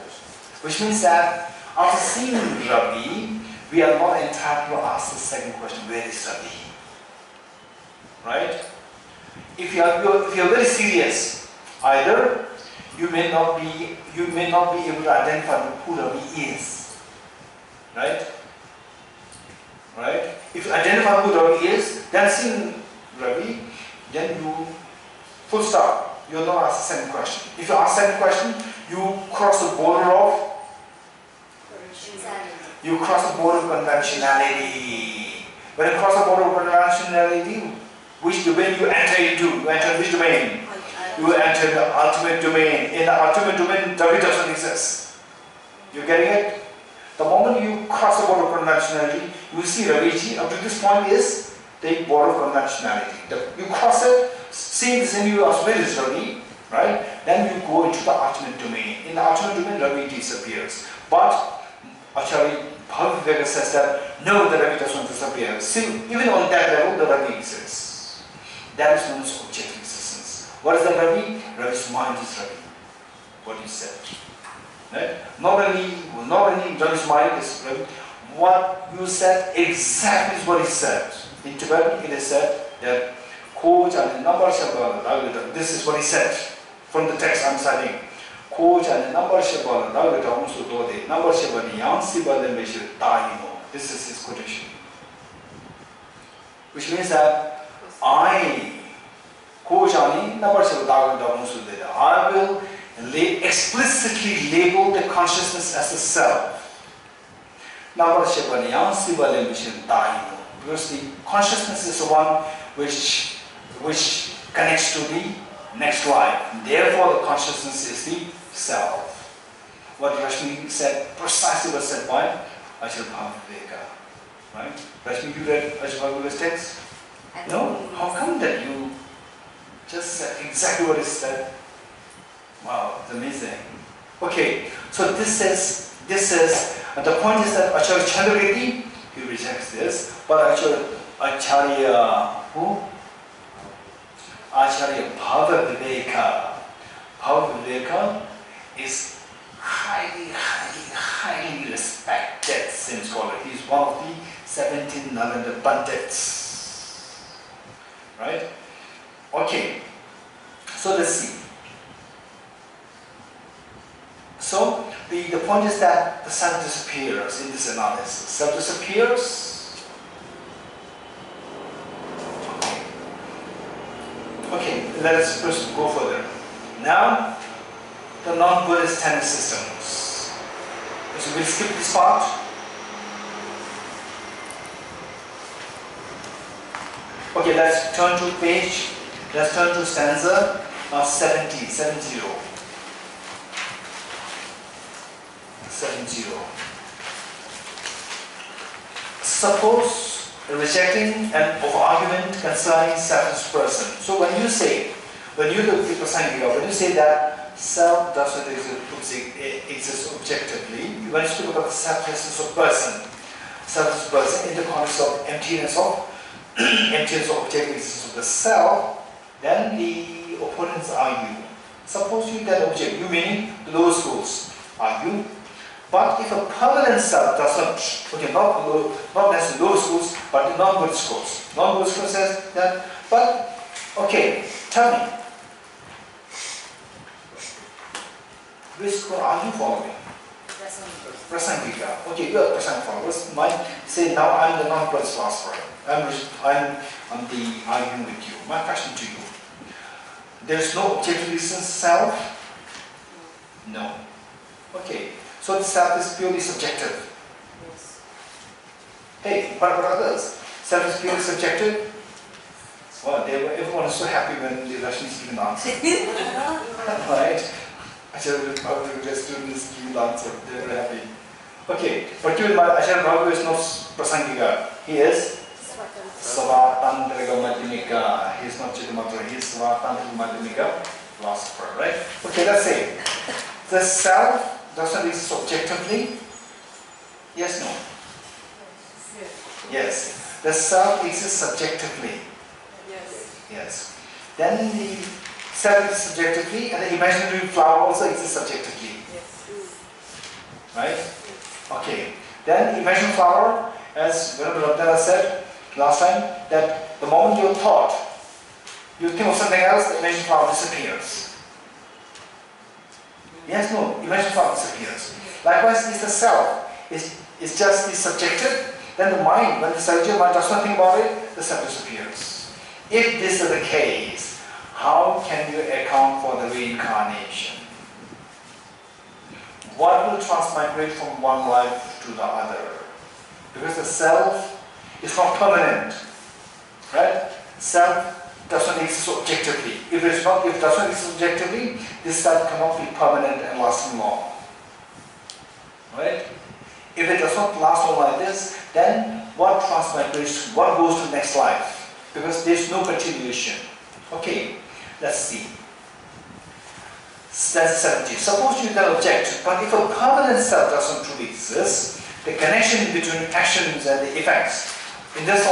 Which means that after seeing Ravi, we are not entitled to ask the second question, where is Ravi? Right? If you are very serious, either you may not be able to identify who Ravi is. Right? Right? If you identify who Ravi is, then seeing Ravi, then you full stop. You will not ask the second question. If you ask the second question, you cross the border of conventionality. When you cross the border of conventionality, which domain you enter into? You enter which domain? You enter the ultimate domain. In the ultimate domain, Ravi doesn't exist. You getting it? The moment you cross the border of conventionality, you see Raviji up to this point is the border of conventionality. You cross it, seeing this and you ask where is Ravi, right? Then you go into the ultimate domain. In the ultimate domain, Ravi disappears. But Acharya Bhavaviveka says that no, the Ravi does not disappear. Still, even on that level, the Ravi exists. That is known as objective existence. What is the Ravi? Ravi's mind is Ravi. What he said. Right? Not only Ravi's mind is Ravi. What you said exactly is what he said. In Tibet, it is said that Khor and number Shabbat. This is what he said from the text I'm citing. Khor and number Shabbat. Number Shabbat. Yansi Badameshir Taino. This is his quotation. Which means that I will explicitly label the consciousness as the self. Because the consciousness is the one which connects to the next life. Therefore, the consciousness is the self. What Rashmi said, precisely was said by Acharya Bhavaviveka. Right? Rashmi, you read Acharya Bhavaviveka's text? No? How come that you just said exactly what is said? Wow, it's amazing. Okay, so this is the point is that Acharya Chandrakirti, he rejects this, but Acharya who? Acharya Bhava Viveka. Bhava Viveka is highly respected Zen scholar. He is one of the 17 Nalanda Pandits. Right? Okay. So let's see. So the point is that the self disappears in this analysis. Self disappears. Okay, let us first go further. Now, the non-Buddhist tenet systems. So we'll skip this part. Okay, let's turn to stanza 70. Suppose rejecting an argument concerning self person. So when you look at Prasangika, when you say that self does not exist objectively, when you speak about the selflessness of person in the context of emptiness of objective existence of the self, then the opponents argue. Suppose you get object, you meaning the lower schools argue. But if a permanent self does not, okay, not necessarily lower schools, but the non-Buddhist schools. Non-Buddhist schools says that, but, okay, tell me, which school are you following? Prasangika. Okay, you are Prasangika followers. Mine say now I'm the non-Buddhist philosopher. I'm the arguing with you. My question to you: there's no objective existence self? No. Okay. So the self is purely subjective. Yes. Hey, what about others? Self is purely subjective. Well, everyone is so happy when the Russians give an answer. Right? Acharya the students give the answer. They're very happy. Okay, but keep in mind, Acharya Raghu is not Prasangika. He is Savatantriga Madhyamika. He is not Chittamatra. He is Savatantriga Madhyamika philosopher, right? Okay, let's say the self doesn't exist objectively? Yes, no? Yes. The self exists subjectively? Yes. Then the self exists subjectively and the imaginary flower also exists subjectively. Right? Okay. Then the imaginary flower, as Venerable Abdallah said last time, that the moment you thought, you think of something else, the imaginary flower disappears. Yes, no, imaginary flower disappears. Likewise, if the self is just the subjective, then the mind, when the subjective mind does not think about it, the self disappears. If this is the case, how can you account for the reincarnation? What will transmigrate from one life to the other? Because the self is not permanent, right? Self does not exist objectively. If it does not exist objectively, this self cannot be permanent and lasting long. Right? If it does not last long like this, then what transmigrates, what goes to the next life? Because there is no continuation. Okay, let's see. That's 70. Suppose you can object, but if a permanent self doesn't truly exist, the connection between actions and the effects. In this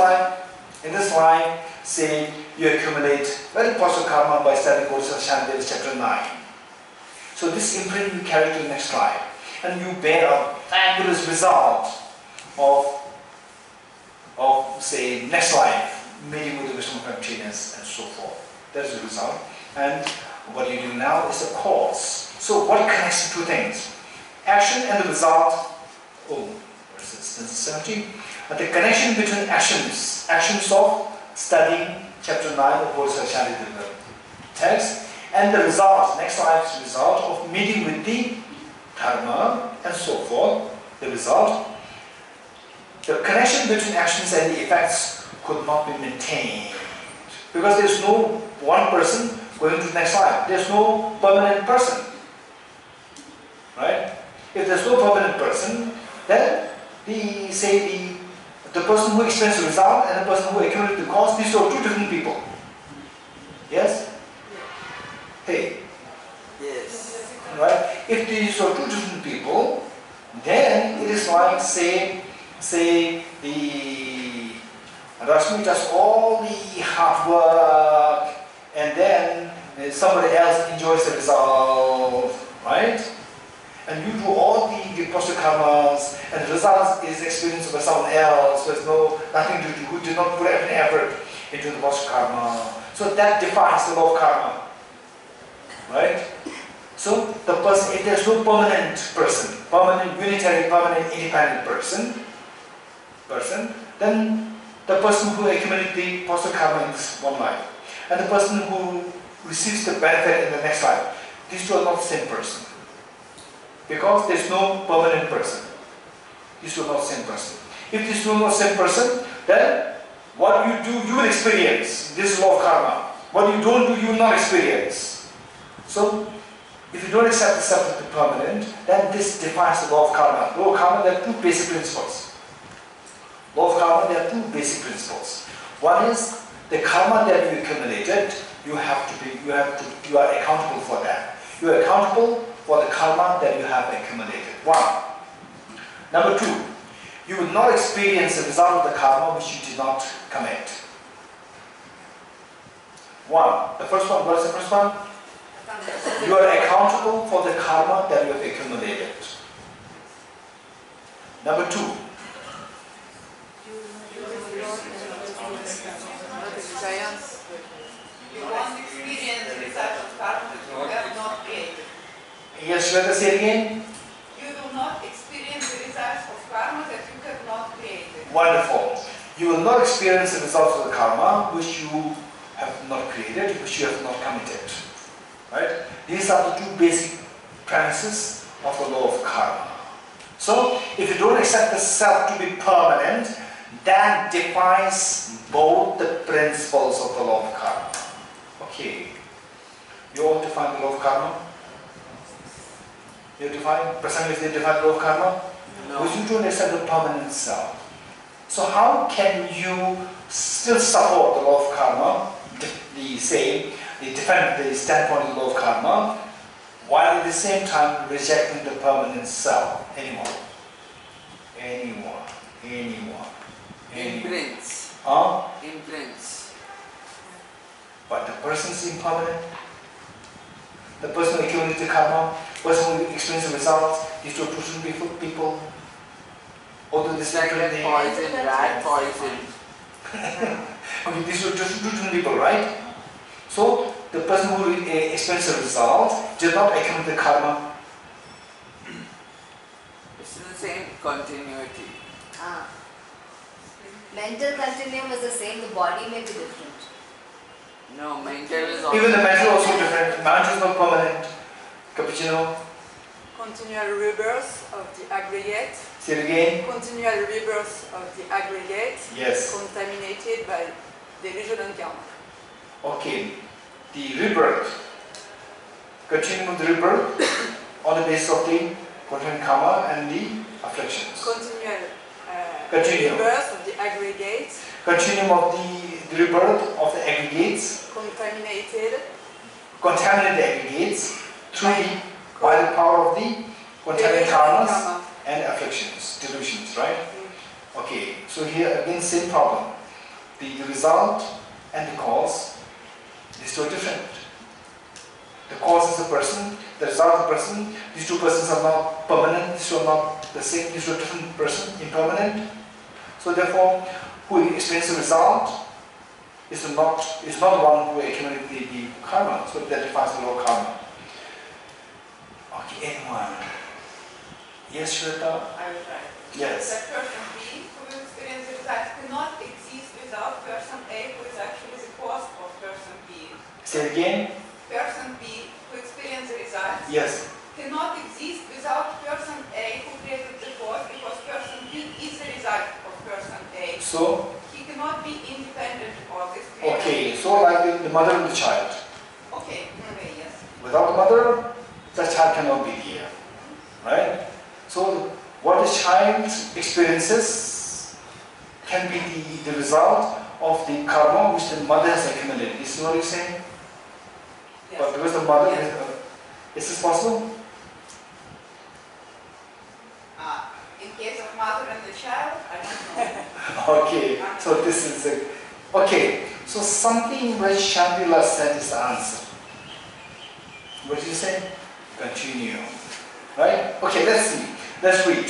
line, say you accumulate very positive karma by studying Bodhisattva Shantideva chapter 9. So this imprint you carry to the next life, and you bear a fabulous result of say next life, meeting with the wisdom of emptiness and so forth. That is the result. And what you do now is a cause. So what connects the two things? Action and the result. Oh, where is this? 70. The connection between actions of studying chapter 9 of Bodhisattva Shantideva text, and the result, next life's result of meeting with the dharma and so forth, the result, the connection between actions and the effects could not be maintained. Because there is no one person going to the next life. There is no permanent person. Right? If there is no permanent person, then the person who experienced the result and the person who accumulated the cause, these are two different people. Yes? Hey? Yes. Right? If these are two different people, then it is like, say the Rashmi does all the hard work and then somebody else enjoys the result, right? And you do all the positive karmas, and the result is experienced by someone else who has nothing to do, who did not put any effort into the positive karma. So that defines the law of karma, right? So the person, if there's no permanent person, permanent, unitary, permanent, independent person, then the person who accumulates the positive karma in this one life, and the person who receives the benefit in the next life, these two are not the same person. Because there's no permanent person. These two are not the same person. If these two are not the same person, then what you do, you will experience. This is law of karma. What you don't do, you will not experience. So, if you don't accept the self as the permanent, then this defines the law of karma. Law of karma, there are two basic principles. Law of karma, there are two basic principles. One is the karma that you accumulated, you are accountable for that. You are accountable for the karma that you have accumulated. One. Number two, you will not experience the result of the karma which you did not commit. One. The first one, what is the first one? You are accountable for the karma that you have accumulated. Number two, You won't experience the result of karma that you have not created. yes, Shweta, say it again. You will not experience the results of karma that you have not created. Wonderful. You will not experience the results of the karma which you have not created, which you have not committed. Right? These are the two basic premises of the law of karma. So, if you don't accept the self to be permanent, that defines both the principles of the law of karma. Okay. You all define the law of karma? You define, Prasangas, they define the law of karma? No. Because you don't accept the permanent self. So how can you still support the law of karma, defend the standpoint of the law of karma, while at the same time rejecting the permanent self? Anyone. Imprints. Imprints. But the person is impermanent. The person who accumulates the karma, the person who experiences the results, these two different people. Although this Like that poison, rat poison. okay, these are two different people, right? So the person who experiences the result did not accumulate the karma. It's the same continuity. Mental continuum is the same, the body may be different. No, mental is also Even the mental is also different. Mental is not permanent. Cappuccino, Continual rebirth of the aggregate. say it again. Continual rebirth of the aggregate. Yes. Contaminated by delusion and karma. Okay. The rebirth. Continuum of the rebirth on the basis of the content karma and the afflictions. Continual Continuum. rebirth of the aggregate. Continuum of the rebirth of the aggregates, contaminated aggregates by the power of the contaminated karmas and afflictions, delusions, right? Okay, so here again same problem. The result and the cause, these two are different. The cause is the person, the result is the person. These two persons are not permanent, these two are not the same, these two are different person, impermanent. So therefore, who experiences the result is not the one who accumulated the karma. So that defines the law of karma. Okay, anyone? Yes, Shweta? I will try. Yes. That person B who experiences the result cannot exist without person A who is actually the cause of person B. Say it again? Person B who experiences the result Yes. cannot exist without person A who created the cause, because person B is the result of person A. So? He cannot be independent of this creation. Okay, so like the mother and the child. Okay, yes. Without the mother, the child cannot be here. Right? So what the child experiences can be the result of the karma which the mother has accumulated. Is what you're saying? Yes. But because the mother Yes. is this possible? In case of mother and the child, I don't know. Okay, so this is okay. So something which Shantideva said is the answer. What did you say? Continue. Right? Okay, let's see. Let's read.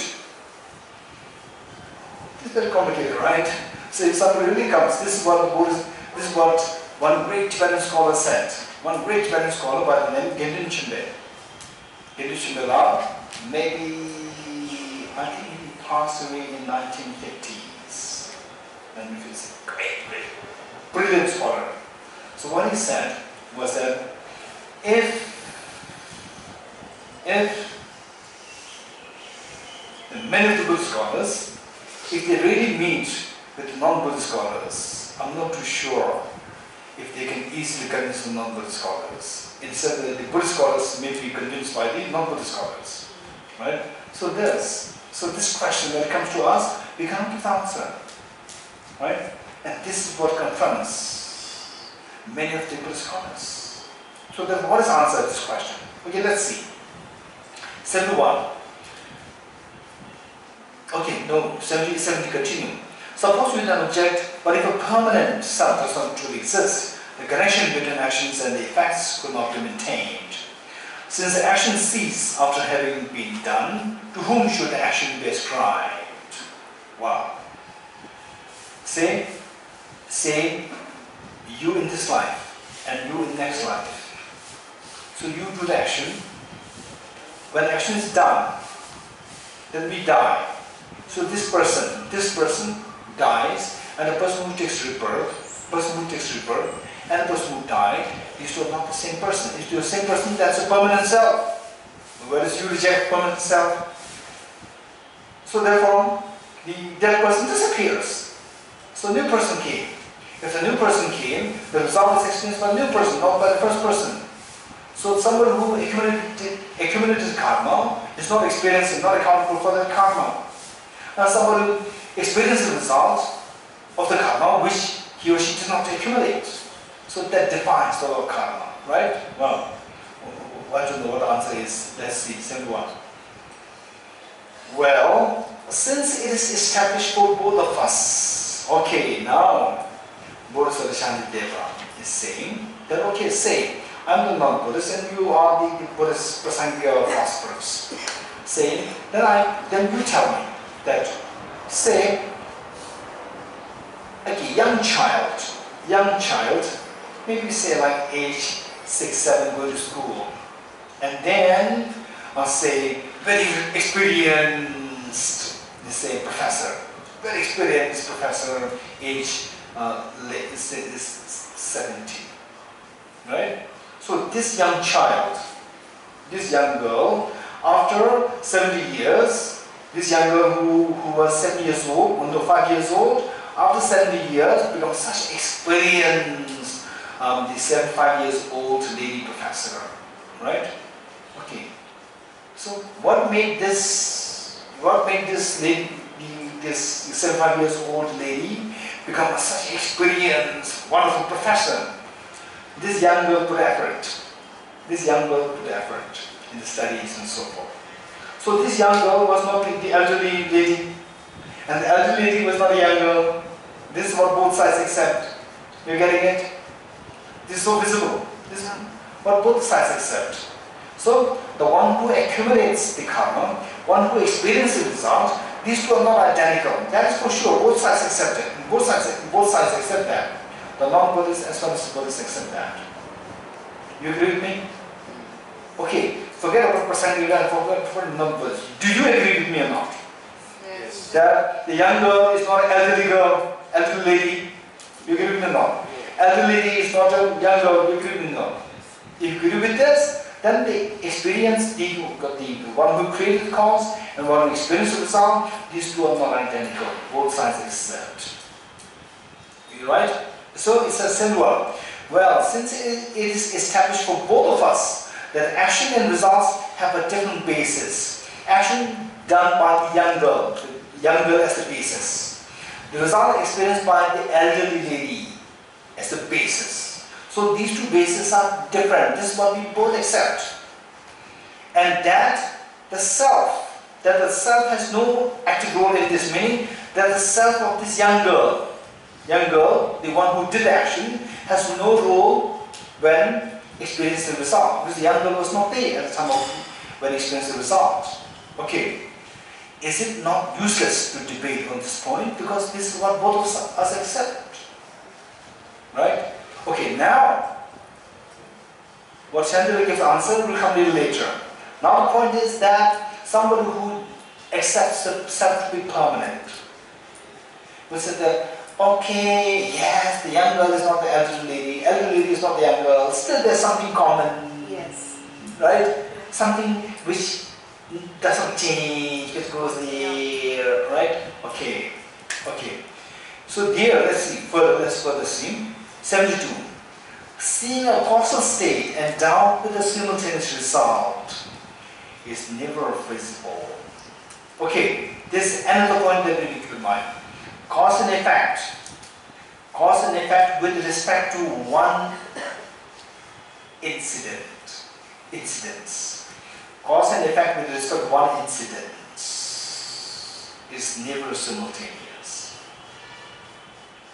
It's very complicated, right? So if somebody really comes, this is what one great Tibetan scholar said. One great Tibetan scholar by the name Gendin Chimbe. Gendin Chimbe, maybe, I think he passed away in 1950s. And he's a great, brilliant scholar. So what he said was that if many of the Buddhist scholars, if they really meet with non-Buddhist scholars, I'm not too sure if they can easily convince the non-Buddhist scholars. Instead, the Buddhist scholars may be convinced by the non-Buddhist scholars, right? So this question, when it comes to us, we can't give the answer, right? And this is what confronts many of the Buddhist scholars. So then, what is the answer to this question? Okay, let's see. 71. Okay, no, 70 continue. Suppose we don't object, but if a permanent self does not truly exist, the connection between actions and the effects could not be maintained. Since the action ceases after having been done, to whom should the action be ascribed? Wow. Say you in this life and you in the next life. So you do the action. When the action is done, then we die. So this person dies, and the person who takes rebirth, and the person who died, these two are not the same person. If you're the same person, that's a permanent self. Whereas you reject permanent self. So therefore, the dead person disappears. So a new person came. If a new person came, the result is experienced by a new person, not by the first person. So someone who accumulated karma is not experiencing, not accountable for that karma. Now someone who experiences the result of the karma which he or she did not accumulate. So that defines the law of karma, right? Well, I don't know what the answer is. Let's see, simple one. Well, since it is established for both of us, okay, now Bodhisattva Shantideva is saying that, okay, say, I'm the non-Buddhist and you are the Buddhist Prasangya philosophers. Saying, then you tell me that, say, like a young child, maybe say like age 6, 7, go to school, and then say very experienced, let's say professor, very experienced professor, age late, say 70, right? So this young child, this young girl, after 70 years, this young girl who was 7 years old, 1 to 5 years old, after 70 years becomes such experienced, the 75 years old lady professor, right? Okay. So what made this lady, this 75 years old lady become such experienced, wonderful professor? This young girl put effort. This young girl put effort in the studies and so forth. So this young girl was not the elderly lady, and the elderly lady was not a young girl. This is what both sides accept. You're getting it? This is so visible. This is what both sides accept. So the one who accumulates the karma, one who experiences the result, these two are not identical. That is for sure. Both sides accept it. Both sides accept that. The non-Buddhists as well as the Buddhists accept that. You agree with me? Okay, forget about Prasangika and forget for non-Buddhists. Do you agree with me or not? Yes. That the young girl is not an elderly girl, elderly lady. You agree with me or not? Elderly lady is not a young girl. You agree with me or not? If you agree with this, then the experience, the one who created the cause and one who experienced the result, these two are not identical. Both sides accept. You right? So it's a simple. Well, since it is established for both of us that action and results have a different basis. Action done by the young girl as the basis. The result experienced by the elderly lady as the basis. So these two bases are different. This is what we both accept. And that the self has no active role in this, meaning that the self of this young girl young girl, the one who did the action, has no role when experiencing the result, because the young girl was not there at the time of when experiencing the result. Okay, is it not useless to debate on this point? Because this is what both of us accept, right? Okay, now what Shantideva gives answer will come a little later. Now the point is that somebody who accepts the self to be permanent will say that, okay, yes, the young girl is not the elderly lady is not the young girl, still there's something common, Yes. right? Something which doesn't change, it goes there, right? Okay, okay. So here, let's further see. 72. Seeing a causal state endowed with a simultaneous result is never visible. Okay, this is another point that we need to keep in mind. Cause and effect. Cause and effect with respect to one incidents. Cause and effect with respect to one incident is never simultaneous.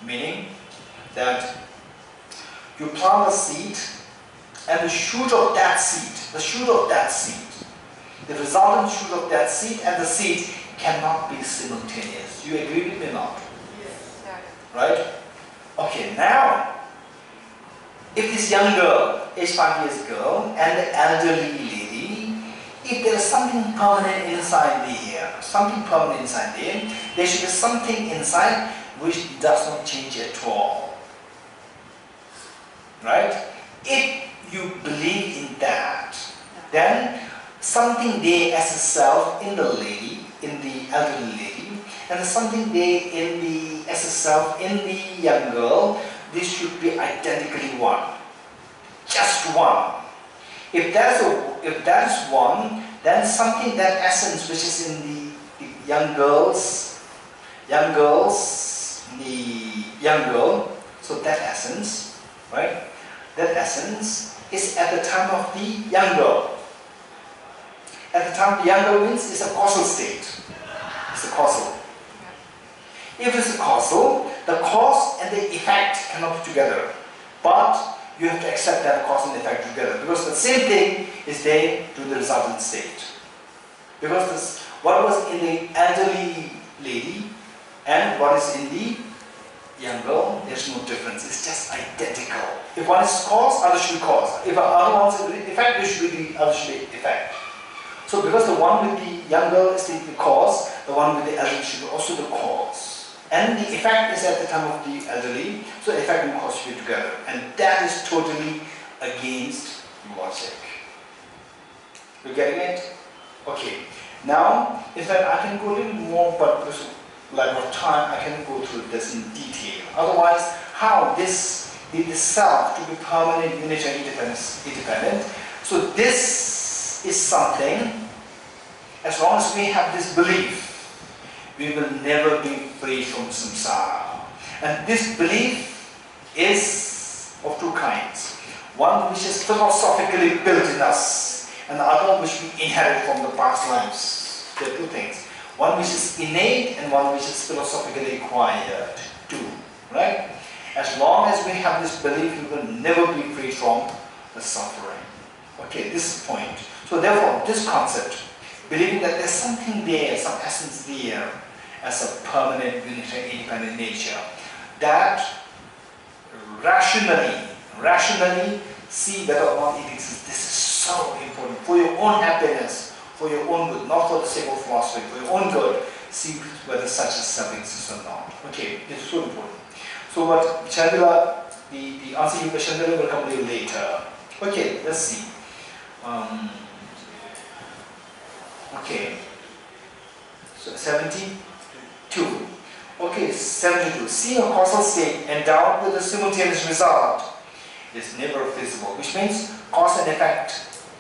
Meaning that you plant a seed and the shoot of that seed, the resultant shoot of that seed and the seed cannot be simultaneous. You agree with me or not? Yes. Right? Okay, now, if this young girl, age 5 years girl, and the elderly lady, if there is something permanent inside there, there should be something inside which does not change at all. Right? If you believe in that, then something there as a self in the lady, in the elderly lady, and something there in the as a self in the young girl, this should be identically one. Just one. If that is one, then something, that essence which is in the young girl, so that essence, right? That essence is at the time of the young girl. At the time the young girl means it's a causal state. It's a causal. If it's a causal, the cause and the effect cannot be together. But you have to accept that cause and effect together, because the same thing is there to the resultant state. Because what was in the elderly lady and what is in the young girl, there's no difference. It's just identical. If one is cause, other should be cause. If other one is effect, there should be the other should be effect. So because the one with the young girl is the cause, the one with the elderly should be also the cause. And the effect is at the time of the elderly, so effect and cause should be together. And that is totally against logic. You getting it? Okay. Now, in fact, I can go a little more, but because of lack of time, I can go through this in detail. Otherwise, how this self to be permanent, unit and independent. So this is something, as long as we have this belief, we will never be free from samsara. And this belief is of two kinds. One which is philosophically built in us, and the other which we inherit from the past lives. There are two things. One which is innate and one which is philosophically acquired too. Right? As long as we have this belief, we will never be free from the suffering. Okay, this is the point. So therefore, this concept, believing that there's something there, some essence there, as a permanent, unitary, independent nature, that rationally see whether or not it exists. This is so important for your own happiness, for your own good, not for the sake of philosophy, for your own good. See whether such a self exists or not. Okay, it's so important. So what Chandra, the answer to the question will come a little later. Okay, let's see. Okay, so 72. Okay, 72. Seeing a causal state endowed with a simultaneous result is never feasible, which means cause and effect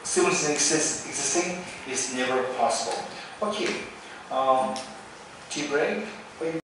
simultaneously existing is never possible. Okay, tea break.